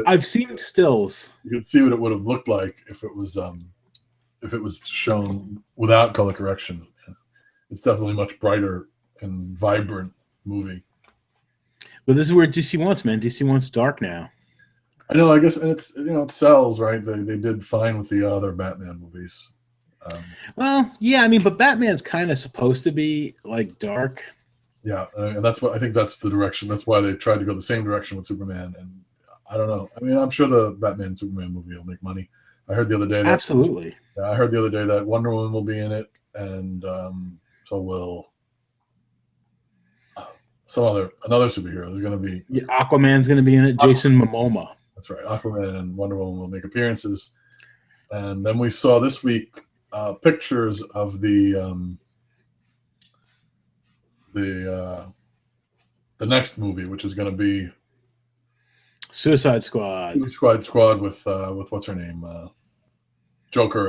I've seen stills. You could see what it would have looked like if it was shown without color correction. It's definitely much brighter and vibrant movie. But this is where DC wants, man. DC wants dark now. I know, I guess, and it's it sells, right? They did fine with the other Batman movies. Well, yeah, I mean, but Batman's kind of supposed to be, like, dark. Yeah, and that's what I think. That's the direction. That's why they tried to go the same direction with Superman. And I don't know. I mean, I'm sure the Batman Superman movie will make money. I heard the other day that Absolutely. I heard the other day that Wonder Woman will be in it, and so will another superhero. There's going to be Aquaman's going to be in it. Jason Momoa. That's right. Aquaman and Wonder Woman will make appearances. And then we saw this week pictures of the next movie, which is going to be Suicide Squad. Squad with what's her name, Joker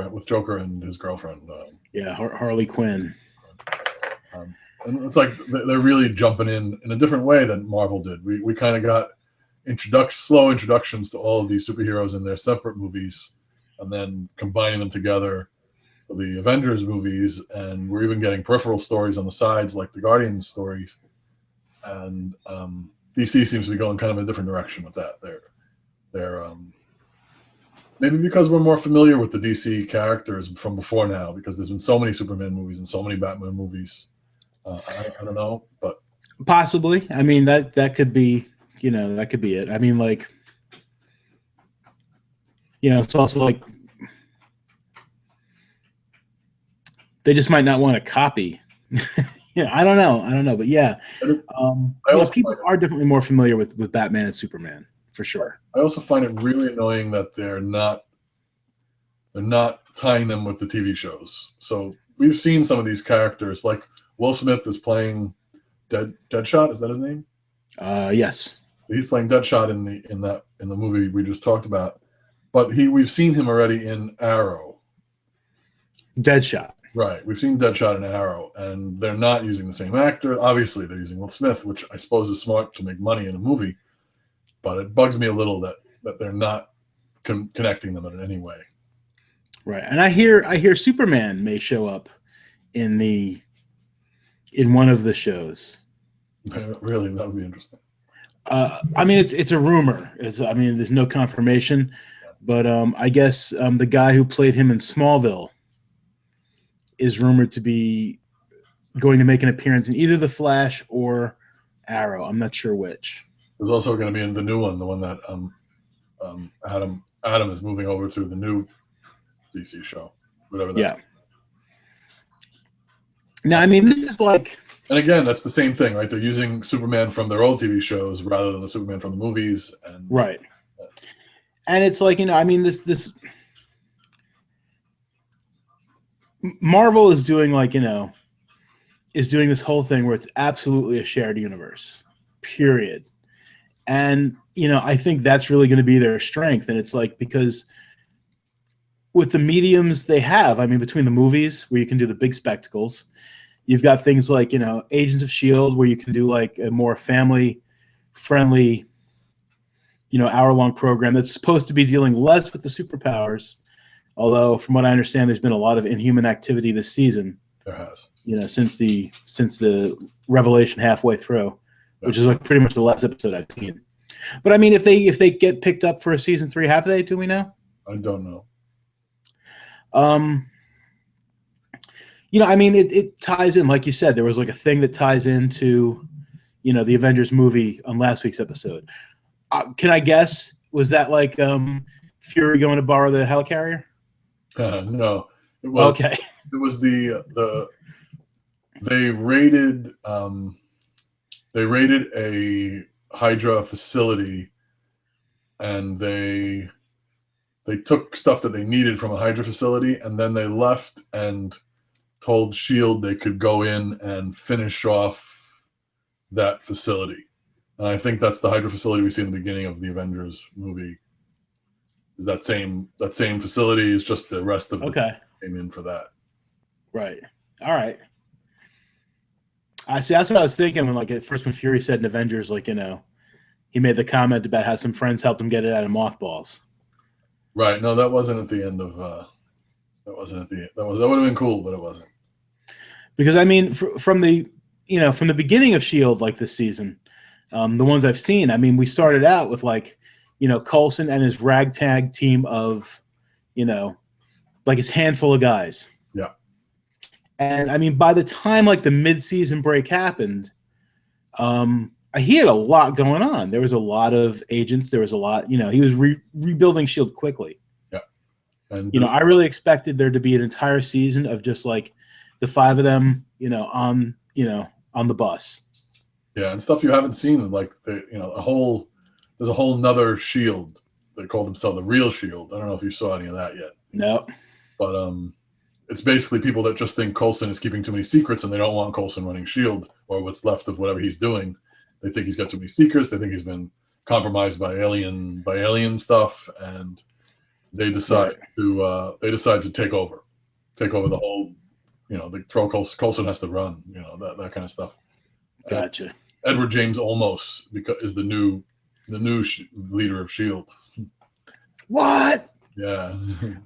and his girlfriend. Harley Quinn. And it's like they're really jumping in a different way than Marvel did. We kind of got slow introductions to all of these superheroes in their separate movies, and then combining them together for the Avengers movies. And we're even getting peripheral stories on the sides, like the Guardians stories. And DC seems to be going kind of a different direction with that. They're maybe because we're more familiar with the DC characters from before now, because there's been so many Superman movies and so many Batman movies. I don't know, but possibly. I mean, that could be, that could be it. I mean, like, it's also like they just might not want to copy. I don't know, but yeah, people are definitely more familiar with Batman and Superman for sure. I also find it really annoying that they're not tying them with the TV shows. So we've seen some of these characters, like Will Smith is playing Deadshot. Is that his name? Yes. He's playing Deadshot in the movie we just talked about. But we've seen him already in Arrow. Deadshot. Right. We've seen Deadshot and Arrow, and they're not using the same actor. Obviously, they're using Will Smith, which I suppose is smart to make money in a movie. But it bugs me a little that they're not connecting them in any way. Right. And I hear Superman may show up in one of the shows. Really, that would be interesting. I mean, it's a rumor. There's no confirmation, but I guess the guy who played him in Smallville is rumored to be going to make an appearance in either The Flash or Arrow. I'm not sure which. There's also going to be in the new one, the one that Adam is moving over to, the new DC show, whatever that's. Yeah. Now, I mean, this is like. And again, that's the same thing, right? They're using Superman from their old TV shows rather than the Superman from the movies, and right. And it's like, I mean, this Marvel is doing is doing this whole thing where it's absolutely a shared universe, period. And, I think that's really going to be their strength. And it's like, because with the mediums they have, I mean, between the movies where you can do the big spectacles, you've got things like, Agents of S.H.I.E.L.D., where you can do like a more family-friendly, hour-long program that's supposed to be dealing less with the superpowers. Although, from what I understand, there's been a lot of Inhuman activity this season. There has. Since the revelation halfway through, which is like pretty much the last episode I've seen. But I mean, if they get picked up for a season 3, have they? Do we know? I don't know. I mean, it ties in, like you said, there was like a thing that ties into, the Avengers movie on last week's episode. Can I guess? Was that like Fury going to borrow the helicarrier? No, it was okay. It was they raided a Hydra facility, and they took stuff that they needed from a Hydra facility, and then they left and told S.H.I.E.L.D. they could go in and finish off that facility. And I think that's the Hydra facility we see in the beginning of the Avengers movie. Is that same facility? Is just the rest of the came in for that. Right. All right. I see. That's what I was thinking when, at first, when Fury said in Avengers, he made the comment about how some friends helped him get it out of mothballs. Right. No, that wasn't at the end of. That wasn't at the. That would have been cool, but it wasn't. Because I mean, from the beginning of S.H.I.E.L.D. like this season, the ones I've seen, I mean, we started out with Coulson and his ragtag team of, his handful of guys. Yeah. And I mean, by the time the mid-season break happened, he had a lot going on. There was a lot of agents. There was a lot, he was rebuilding S.H.I.E.L.D. quickly. Yeah. And I really expected there to be an entire season of just the 5 of them, on the bus. Yeah, and stuff you haven't seen, there's a whole nother S.H.I.E.L.D. They call themselves the real S.H.I.E.L.D. I don't know if you saw any of that yet. No. But it's basically people that just think Coulson is keeping too many secrets, and they don't want Coulson running S.H.I.E.L.D. or what's left of whatever he's doing. They think he's got too many secrets. They think he's been compromised by alien stuff, and they decide to take over the whole. They throw Coulson has to run. That kind of stuff. Gotcha. Edward James Olmos is the new leader of S.H.I.E.L.D. What? Yeah.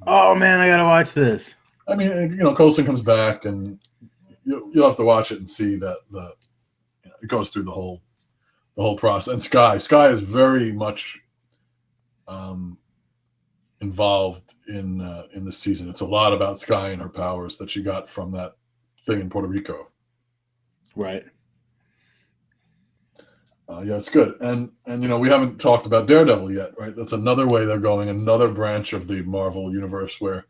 Oh man, I gotta watch this. I mean, Coulson comes back, and you'll have to watch it and see that it goes through the whole process. And Sky is very much involved in this season. It's a lot about Sky and her powers that she got from that thing in Puerto Rico. Right. Yeah, it's good. And we haven't talked about Daredevil yet, right? That's another way they're going, another branch of the Marvel universe where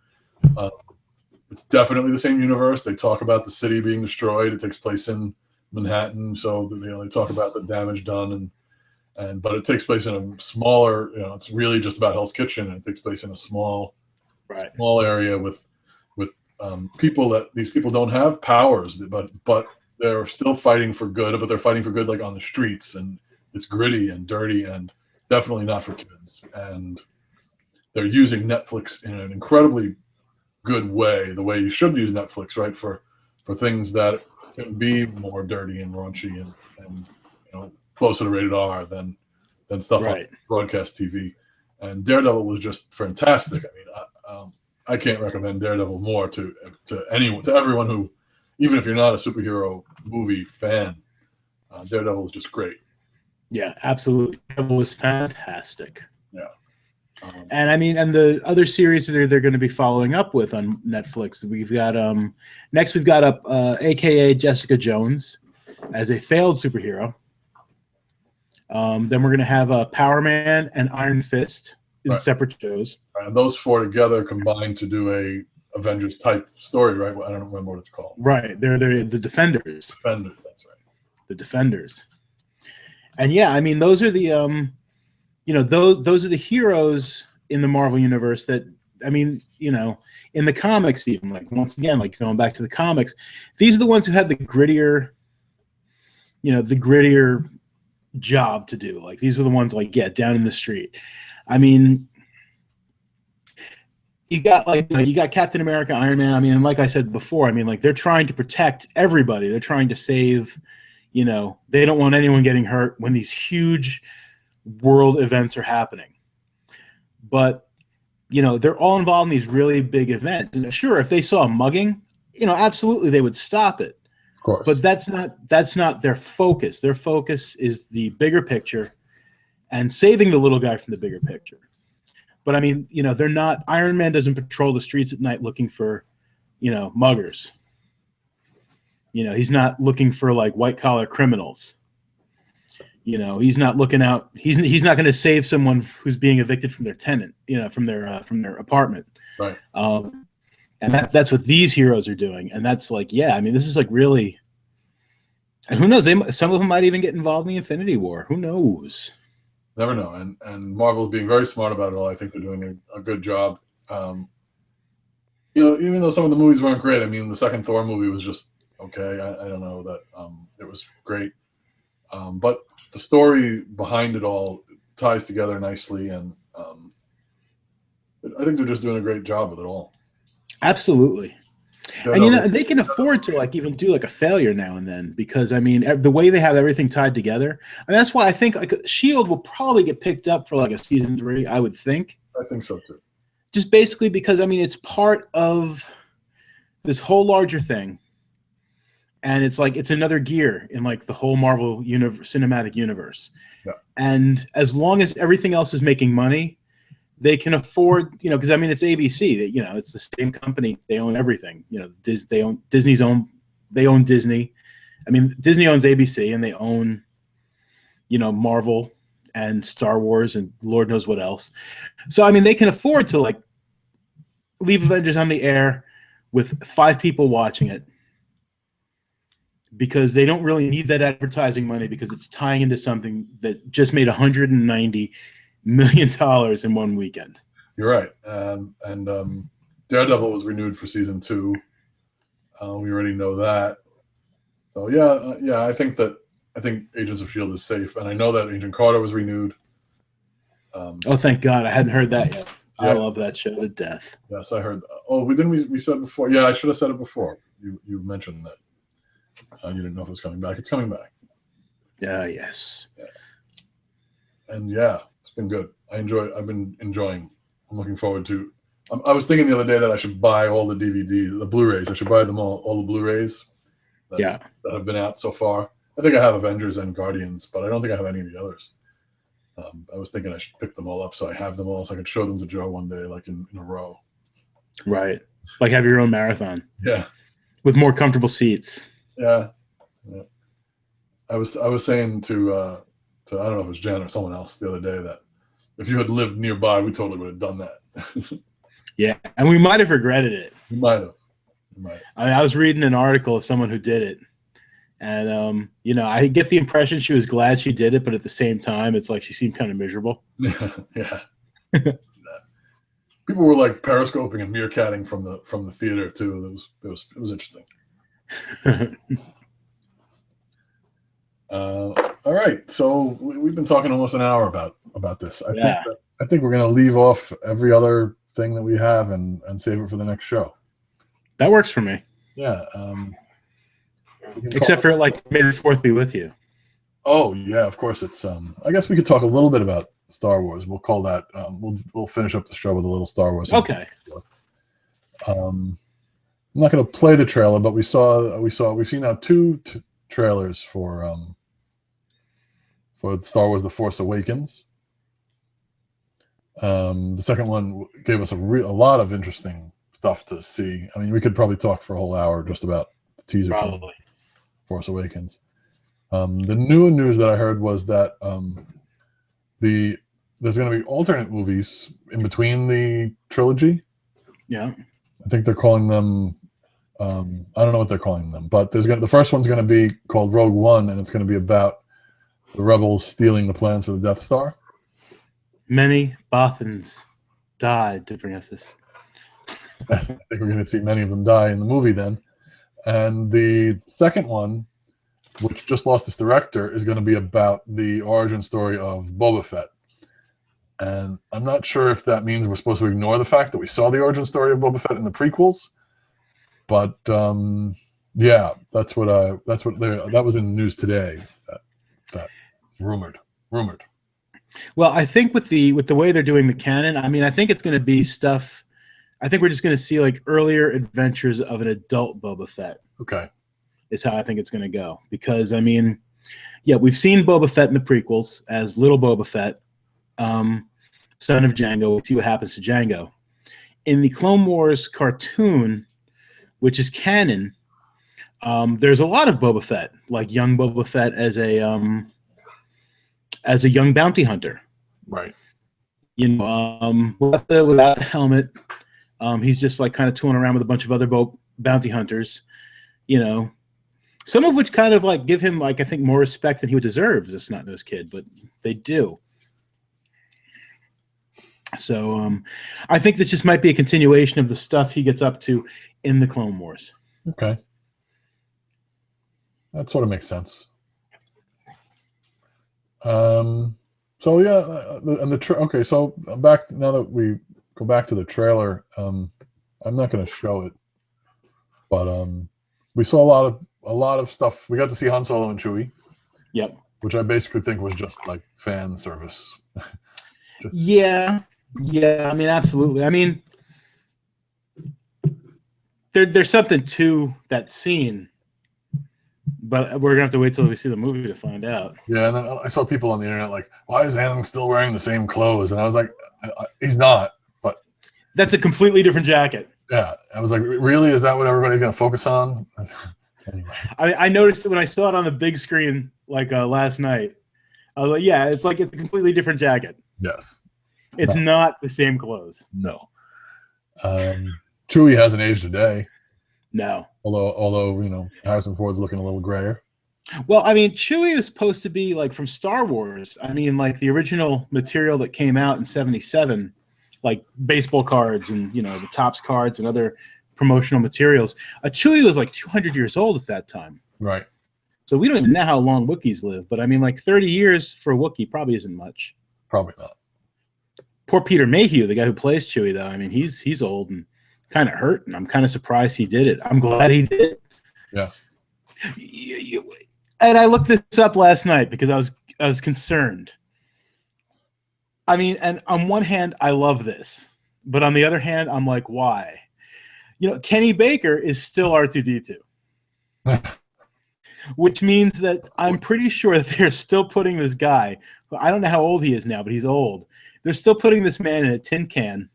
it's definitely the same universe. They talk about the city being destroyed. It takes place in Manhattan, so they talk about the damage done, but it takes place in a smaller. It's really just about Hell's Kitchen, and it takes place in a small area with people that these people don't have powers, but they're still fighting for good. But they're fighting for good on the streets, and it's gritty and dirty, and definitely not for kids. And they're using Netflix in an incredibly good way, the way you should use Netflix, right? For things that can be more dirty and raunchy and closer to rated R than stuff on broadcast TV. And Daredevil was just fantastic. I mean, I can't recommend Daredevil more to everyone who, even if you're not a superhero movie fan, Daredevil was just great. Yeah, absolutely. Daredevil was fantastic. Yeah. And I mean, and the other series they're going to be following up with on Netflix, we've got next we've got up AKA Jessica Jones as a failed superhero. Then we're going to have Power Man and Iron Fist in separate shows. And those four together combined to do a Avengers type story, right? I don't remember what it's called. Right, they're the Defenders. Defenders, that's right. The Defenders. And yeah, I mean, those are the those are the heroes in the Marvel universe that, I mean, in the comics, even, like, once again, like going back to the comics, these are the ones who had the grittier job to do. Like, these were the ones, like, down in the street. I mean, you got you got Captain America, Iron Man. I mean, and like I said before, I mean, like, they're trying to protect everybody. They're trying to save, they don't want anyone getting hurt when these huge world events are happening. But, they're all involved in these really big events. And sure, if they saw a mugging, absolutely they would stop it. Of course. But that's not their focus. Their focus is the bigger picture and saving the little guy from the bigger picture. But I mean, they're not, Iron Man doesn't patrol the streets at night looking for, muggers. He's not looking for, like, white collar criminals. He's not looking out. He's not going to save someone who's being evicted from their tenant, from their apartment. Right. And that's what these heroes are doing. And that's like, I mean, this is like really, and who knows? Some of them might even get involved in the Infinity War. Who knows? Never know. And Marvel's being very smart about it all. I think they're doing a good job. Even though some of the movies weren't great. I mean, the second Thor movie was just okay. I don't know that it was great. But the story behind it all ties together nicely, and I think they're just doing a great job with it all. Absolutely. And they can afford to, like, even do, like, a failure now and then, because I mean, the way they have everything tied together, and that's why I think, like, Shield will probably get picked up for, like, a season 3. I would think. I think so too. Just basically because, I mean, it's part of this whole larger thing. And it's like, it's another gear in, like, the whole Marvel cinematic universe. Yeah. And as long as everything else is making money, they can afford, because I mean, it's ABC. It's the same company. They own everything. They own Disney. I mean, Disney owns ABC, and they own, Marvel and Star Wars and Lord knows what else. So I mean, they can afford to, like, leave Avengers on the air with 5 people watching it, because they don't really need that advertising money, because it's tying into something that just made $190 million in one weekend. You're right. And Daredevil was renewed for season 2. We already know that. So yeah, I think Agents of S.H.I.E.L.D. is safe, and I know that Agent Carter was renewed. Oh, thank God! I hadn't heard that yet. Yeah. I love that show to death. Yes, I heard. Oh, we said before. Yeah, I should have said it before. You mentioned that. You didn't know if it was coming back. It's coming back. Yes. Yeah. And yeah, it's been good. I've been enjoying. I'm looking forward to. I was thinking the other day that I should buy all the DVDs, the Blu-rays. I should buy them all the Blu-rays. That have been out so far. I think I have Avengers and Guardians, but I don't think I have any of the others. I was thinking I should pick them all up so I have them all, so I could show them to Joe one day, like in a row. Right. Like have your own marathon. Yeah. With more comfortable seats. Yeah. I was saying to I don't know if it was Jen or someone else the other day that if you had lived nearby, we totally would have done that. Yeah, and we might have regretted it. We might have. I was reading an article of someone who did it, and I get the impression she was glad she did it, but at the same time, it's like she seemed kind of miserable. Yeah. People were like periscoping and meerkatting from the theater too. It was interesting. All right, so we've been talking almost an hour about this. I think we're going to leave off every other thing that we have and save it for the next show. That works for me. Yeah. Except for like May the 4th be with you. Oh yeah, of course. It's I guess we could talk a little bit about Star Wars. We'll call that. We'll finish up the show with a little Star Wars. Okay. I'm not going to play the trailer, but we've seen now two trailers for Star Wars: The Force Awakens. The second one gave us a lot of interesting stuff to see. I mean, we could probably talk for a whole hour just about the teaser trailer, Force Awakens. The new news that I heard was that there's going to be alternate movies in between the trilogy. Yeah, I think they're calling them. I don't know what they're calling them, but the first one's going to be called Rogue One, and it's going to be about the rebels stealing the plans for the Death Star. Many Bothans died to bring us this. I think we're going to see many of them die in the movie then. And the second one, which just lost its director, is going to be about the origin story of Boba Fett. And I'm not sure if that means we're supposed to ignore the fact that we saw the origin story of Boba Fett in the prequels. But yeah, that was in the news today. That rumored. Well, I think with the way they're doing the canon, I mean, I think it's going to be stuff. I think we're just going to see like earlier adventures of an adult Boba Fett. Okay, is how I think it's going to go. Because I mean, yeah, we've seen Boba Fett in the prequels as little Boba Fett, son of Jango. We'll see what happens to Jango in the Clone Wars cartoon, which is canon. There's a lot of Boba Fett, like young Boba Fett as a young bounty hunter, right? You know, without the helmet, he's just like kind of tooling around with a bunch of other bounty hunters, you know, some of which kind of like give him like I think more respect than he would deserve as a snot-nosed kid, but they do. So I think this just might be a continuation of the stuff he gets up to in the Clone Wars. Okay, that sort of makes sense. So yeah, and okay. So back now that we go back to the trailer, I'm not going to show it, but we saw a lot of stuff. We got to see Han Solo and Chewie. Yep. Which I basically think was just like fan service. Yeah. I mean, absolutely. I mean, there's something to that scene. But we're gonna have to wait till we see the movie to find out. Yeah, and then I saw people on the internet like, "Why is Anakin still wearing the same clothes?" And I was like, "He's not." But that's a completely different jacket. Yeah, I was like, "Really? Is that what everybody's gonna focus on?" Anyway, I noticed it when I saw it on the big screen like last night. I was like, "Yeah, it's a completely different jacket." Yes, it's not the same clothes. No. Chewie hasn't aged a day. No. Although you know, Harrison Ford's looking a little grayer. Well, I mean, Chewie is supposed to be like from Star Wars. I mean, like the original material that came out in '77, like baseball cards and you know the Topps cards and other promotional materials. Chewie was like 200 years old at that time. Right. So we don't even know how long Wookiees live, but I mean, like 30 years for a Wookiee probably isn't much. Probably not. Poor Peter Mayhew, the guy who plays Chewie, though. I mean, he's old and kind of hurt, and I'm kind of surprised he did it. I'm glad he did. Yeah. And I looked this up last night because I was concerned. I mean, and on one hand, I love this, but on the other hand, I'm like, why? You know, Kenny Baker is still R2-D2, which means that I'm pretty sure that they're still putting this guy. I don't know how old he is now, but he's old. They're still putting this man in a tin can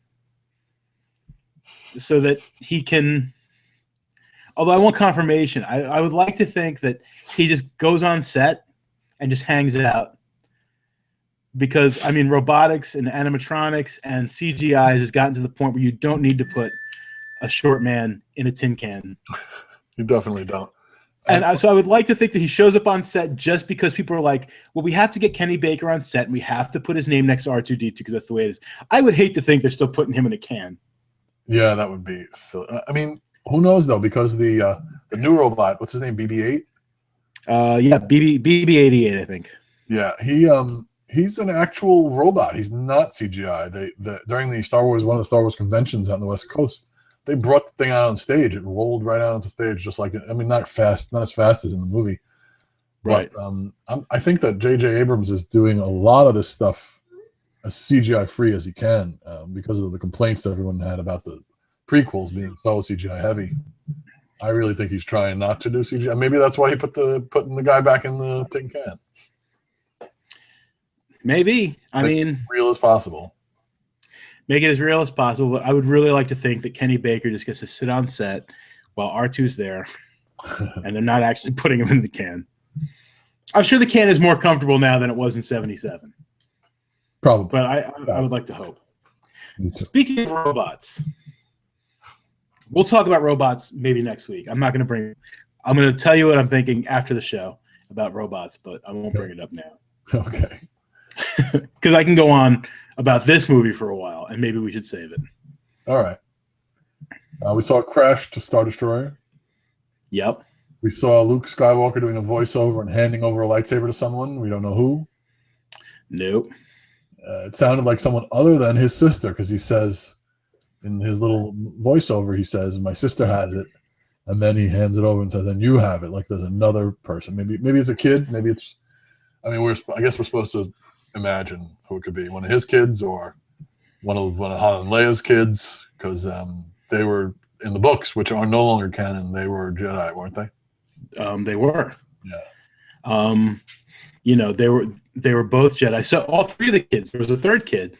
so that he can, although I want confirmation, I would like to think that he just goes on set and just hangs out. Because, I mean, robotics and animatronics and CGI has gotten to the point where you don't need to put a short man in a tin can. You definitely don't. And so I would like to think that he shows up on set just because people are like, well, we have to get Kenny Baker on set and we have to put his name next to R2-D2 because that's the way it is. I would hate to think they're still putting him in a can. Yeah, that would be so. I mean, who knows though? Because the new robot, what's his name, BB-8? Yeah, BB-88, I think. Yeah, he's an actual robot. He's not CGI. During the Star Wars, one of the Star Wars conventions out on the West Coast, they brought the thing out on stage. It rolled right out onto stage, just like, I mean, not as fast as in the movie. Right. But I think that J.J. Abrams is doing a lot of this stuff as CGI free as he can, because of the complaints that everyone had about the prequels being so CGI heavy. I really think he's trying not to do CGI. Maybe that's why he putting the guy back in the tin can. Maybe. I mean, real as possible. Make it as real as possible. But I would really like to think that Kenny Baker just gets to sit on set while R2's there, and they're not actually putting him in the can. I'm sure the can is more comfortable now than it was in '77. Probably. But I would like to hope. Me too. Speaking of robots, we'll talk about robots maybe next week. I'm going to tell you what I'm thinking after the show about robots, but I won't bring it up now. Okay. Because I can go on about this movie for a while, and maybe we should save it. All right. We saw a crash to Star Destroyer. Yep. We saw Luke Skywalker doing a voiceover and handing over a lightsaber to someone. We don't know who. Nope. It sounded like someone other than his sister, because he says in his little voiceover, he says, "My sister has it," and then he hands it over and says, "And you have it." Like there's another person. Maybe it's a kid. Maybe it's. I mean, I guess we're supposed to imagine who it could be. One of his kids or one of Han and Leia's kids, because they were in the books, which are no longer canon. They were Jedi, weren't they? They were. Yeah. They were both Jedi. So all three of the kids. There was a third kid,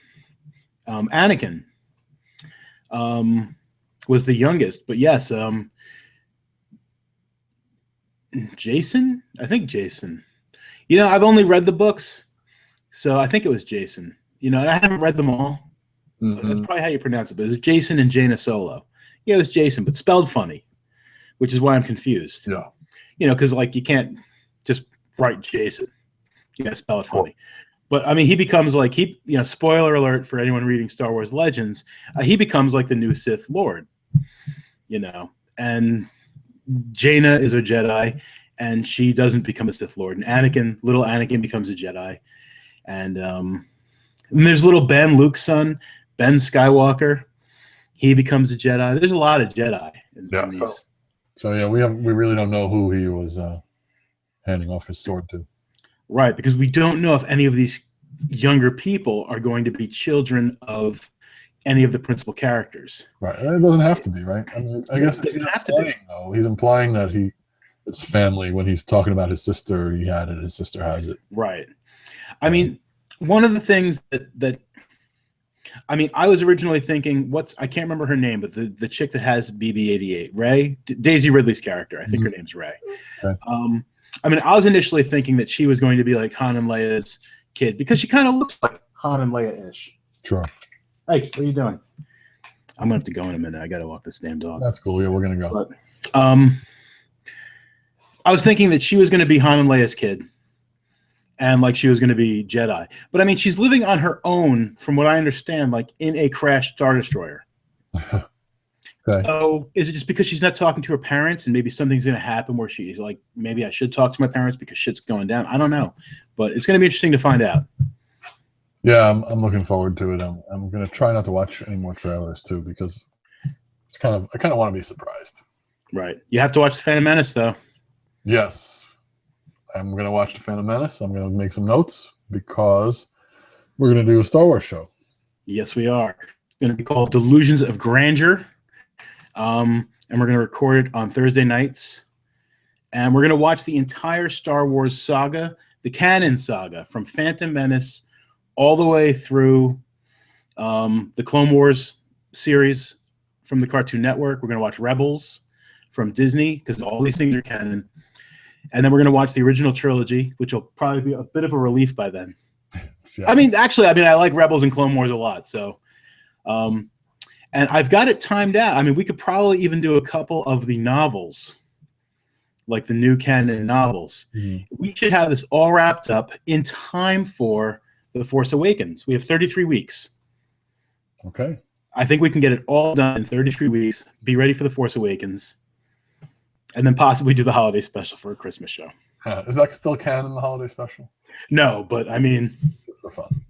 Anakin, was the youngest. But yes, Jason. I think Jason. I've only read the books, so I think it was Jason. I haven't read them all. Mm-hmm. That's probably how you pronounce it. But it's Jason and Jaina Solo. Yeah, it was Jason, but spelled funny, which is why I'm confused. Yeah. Because you can't just write Jason. You got to spell it funny. But I mean, he becomes like spoiler alert for anyone reading Star Wars Legends. He becomes like the new Sith Lord. And Jaina is a Jedi, and she doesn't become a Sith Lord. And little Anakin becomes a Jedi. And there's little Ben, Luke's son, Ben Skywalker. He becomes a Jedi. There's a lot of Jedi. In these. So yeah, we really don't know who he was handing off his sword to. Right, because we don't know if any of these younger people are going to be children of any of the principal characters. Right, it doesn't have to be, right? I mean, I guess it doesn't have to be. Though. He's implying that it's family when he's talking about his sister. He had it. His sister has it. Right. I mean, one of the things that I was originally thinking, I can't remember her name, but the chick that has BB-88, Rey, Daisy Ridley's character. I think her name's Rey. Okay. I was initially thinking that she was going to be like Han and Leia's kid because she kind of looks like Han and Leia-ish. Sure. Hey, what are you doing? I'm gonna have to go in a minute. I gotta walk this damn dog. That's cool. Yeah, we're gonna go. But, I was thinking that she was gonna be Han and Leia's kid, and like she was gonna be Jedi. But I mean, she's living on her own, from what I understand, like in a crashed Star Destroyer. Okay. So is it just because she's not talking to her parents, and maybe something's gonna happen where she's like, maybe I should talk to my parents because shit's going down? I don't know, but it's gonna be interesting to find out. Yeah, I'm looking forward to it. I'm gonna try not to watch any more trailers too, because I kind of want to be surprised. Right. You have to watch The Phantom Menace, though. Yes, I'm gonna watch The Phantom Menace. I'm gonna make some notes because we're gonna do a Star Wars show. Yes, we are. It's gonna be called Delusions of Grandeur, and we're gonna record it on Thursday nights, and we're gonna watch the entire Star Wars saga, the canon saga, from Phantom Menace all the way through the Clone Wars series from the Cartoon Network. We're going to watch Rebels from Disney because all these things are canon. And then we're going to watch the original trilogy, which will probably be a bit of a relief by then. Yeah. I mean, I like Rebels and Clone Wars a lot. So, and I've got it timed out. I mean, we could probably even do a couple of the novels, like the new canon novels. Mm-hmm. We should have this all wrapped up in time for The Force Awakens. We have 33 weeks. Okay. I think we can get it all done in 33 weeks. Be ready for The Force Awakens. and then possibly do the holiday special for a Christmas show. Is that still canon, the holiday special? No, but I mean, Just for fun.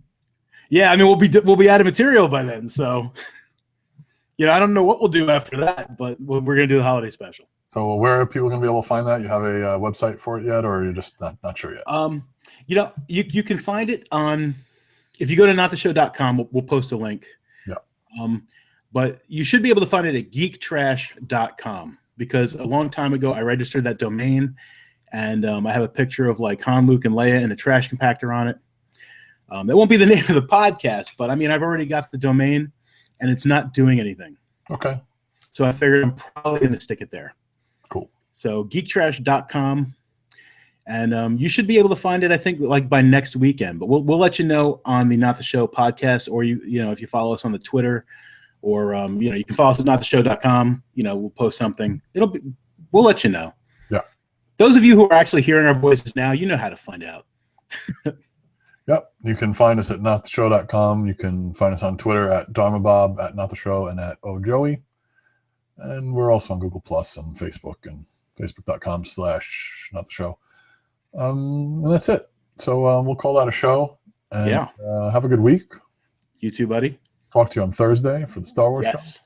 yeah, I mean we'll be out of material by then, so I don't know what we'll do after that, but we're gonna do the holiday special. So where are people going to be able to find that? You have a website for it yet, or you're just not sure yet? You can find it on, if you go to nottheshow.com, we'll post a link. Yeah. But you should be able to find it at geektrash.com, because a long time ago I registered that domain, and I have a picture of like Han, Luke, and Leia and a trash compactor on it. That won't be the name of the podcast, but I mean, I've already got the domain and it's not doing anything. Okay. So I figured I'm probably going to stick it there. Cool. So geektrash.com, and you should be able to find it, I think, like by next weekend. But we'll let you know on the Not the Show podcast, or if you follow us on the Twitter, or you can follow us at nottheshow.com. We'll post something. We'll let you know. Yeah. Those of you who are actually hearing our voices now, you know how to find out. Yep. You can find us at nottheshow.com. You can find us on Twitter at DharmaBob, at nottheshow, and at OJoey. And we're also on Google Plus and Facebook, and facebook.com/nottheshow. And that's it. So we'll call that a show. And, Yeah. Have a good week. You too, buddy. Talk to you on Thursday for the Star Wars show. Yes.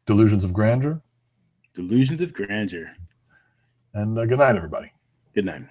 Delusions of Grandeur. Delusions of Grandeur. And good night, everybody. Good night.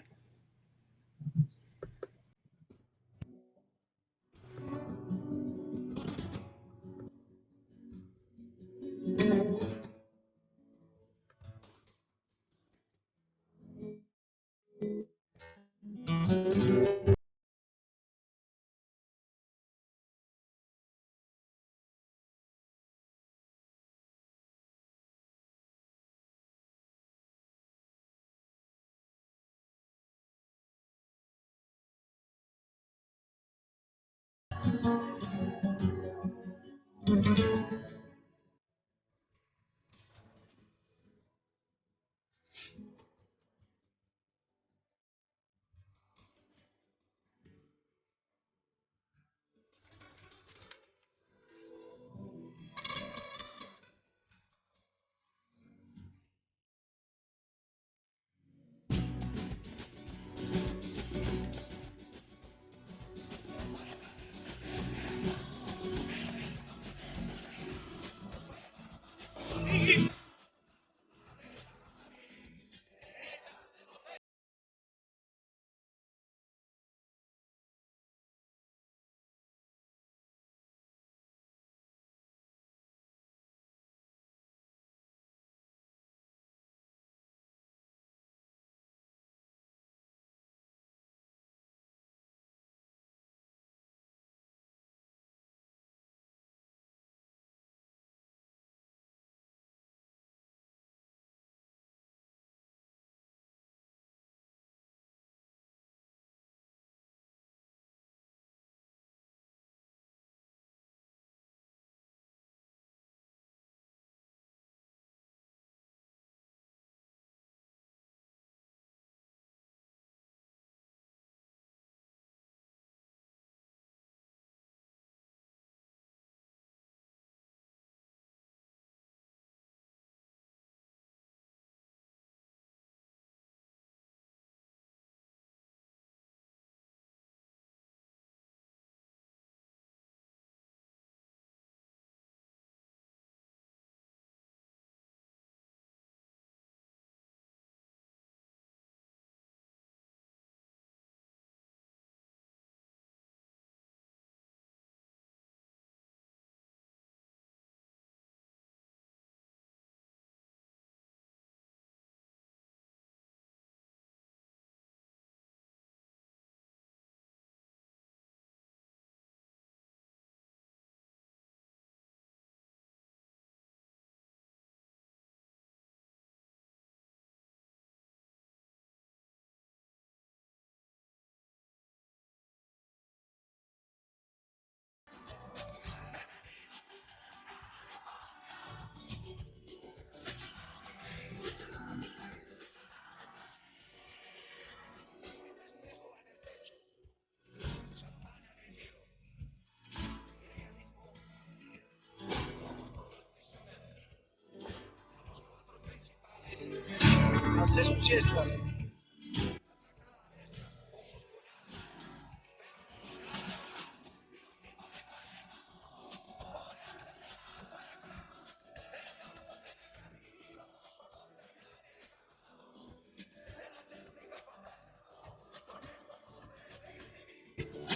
se successo.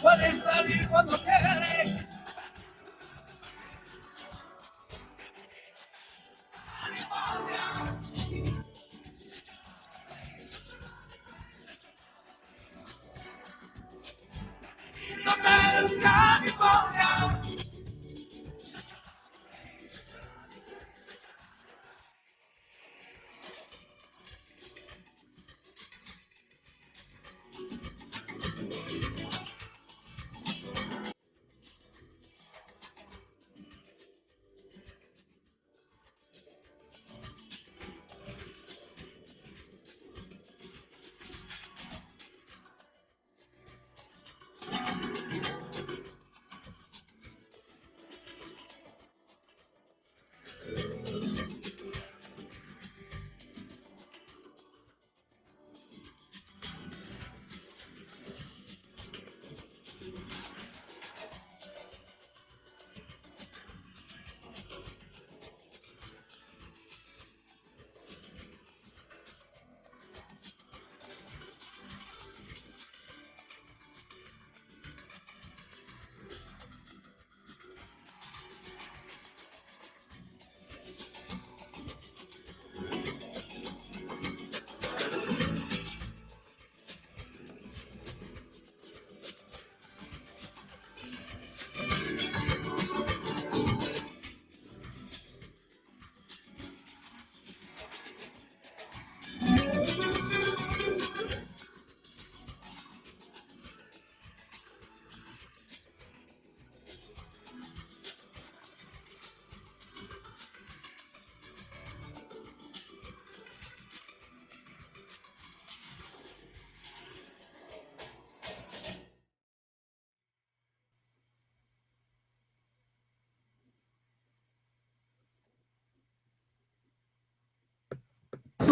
Puedes salir cuando quieres. California.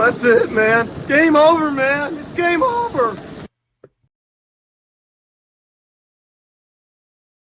That's it, man. Game over, man. It's game over.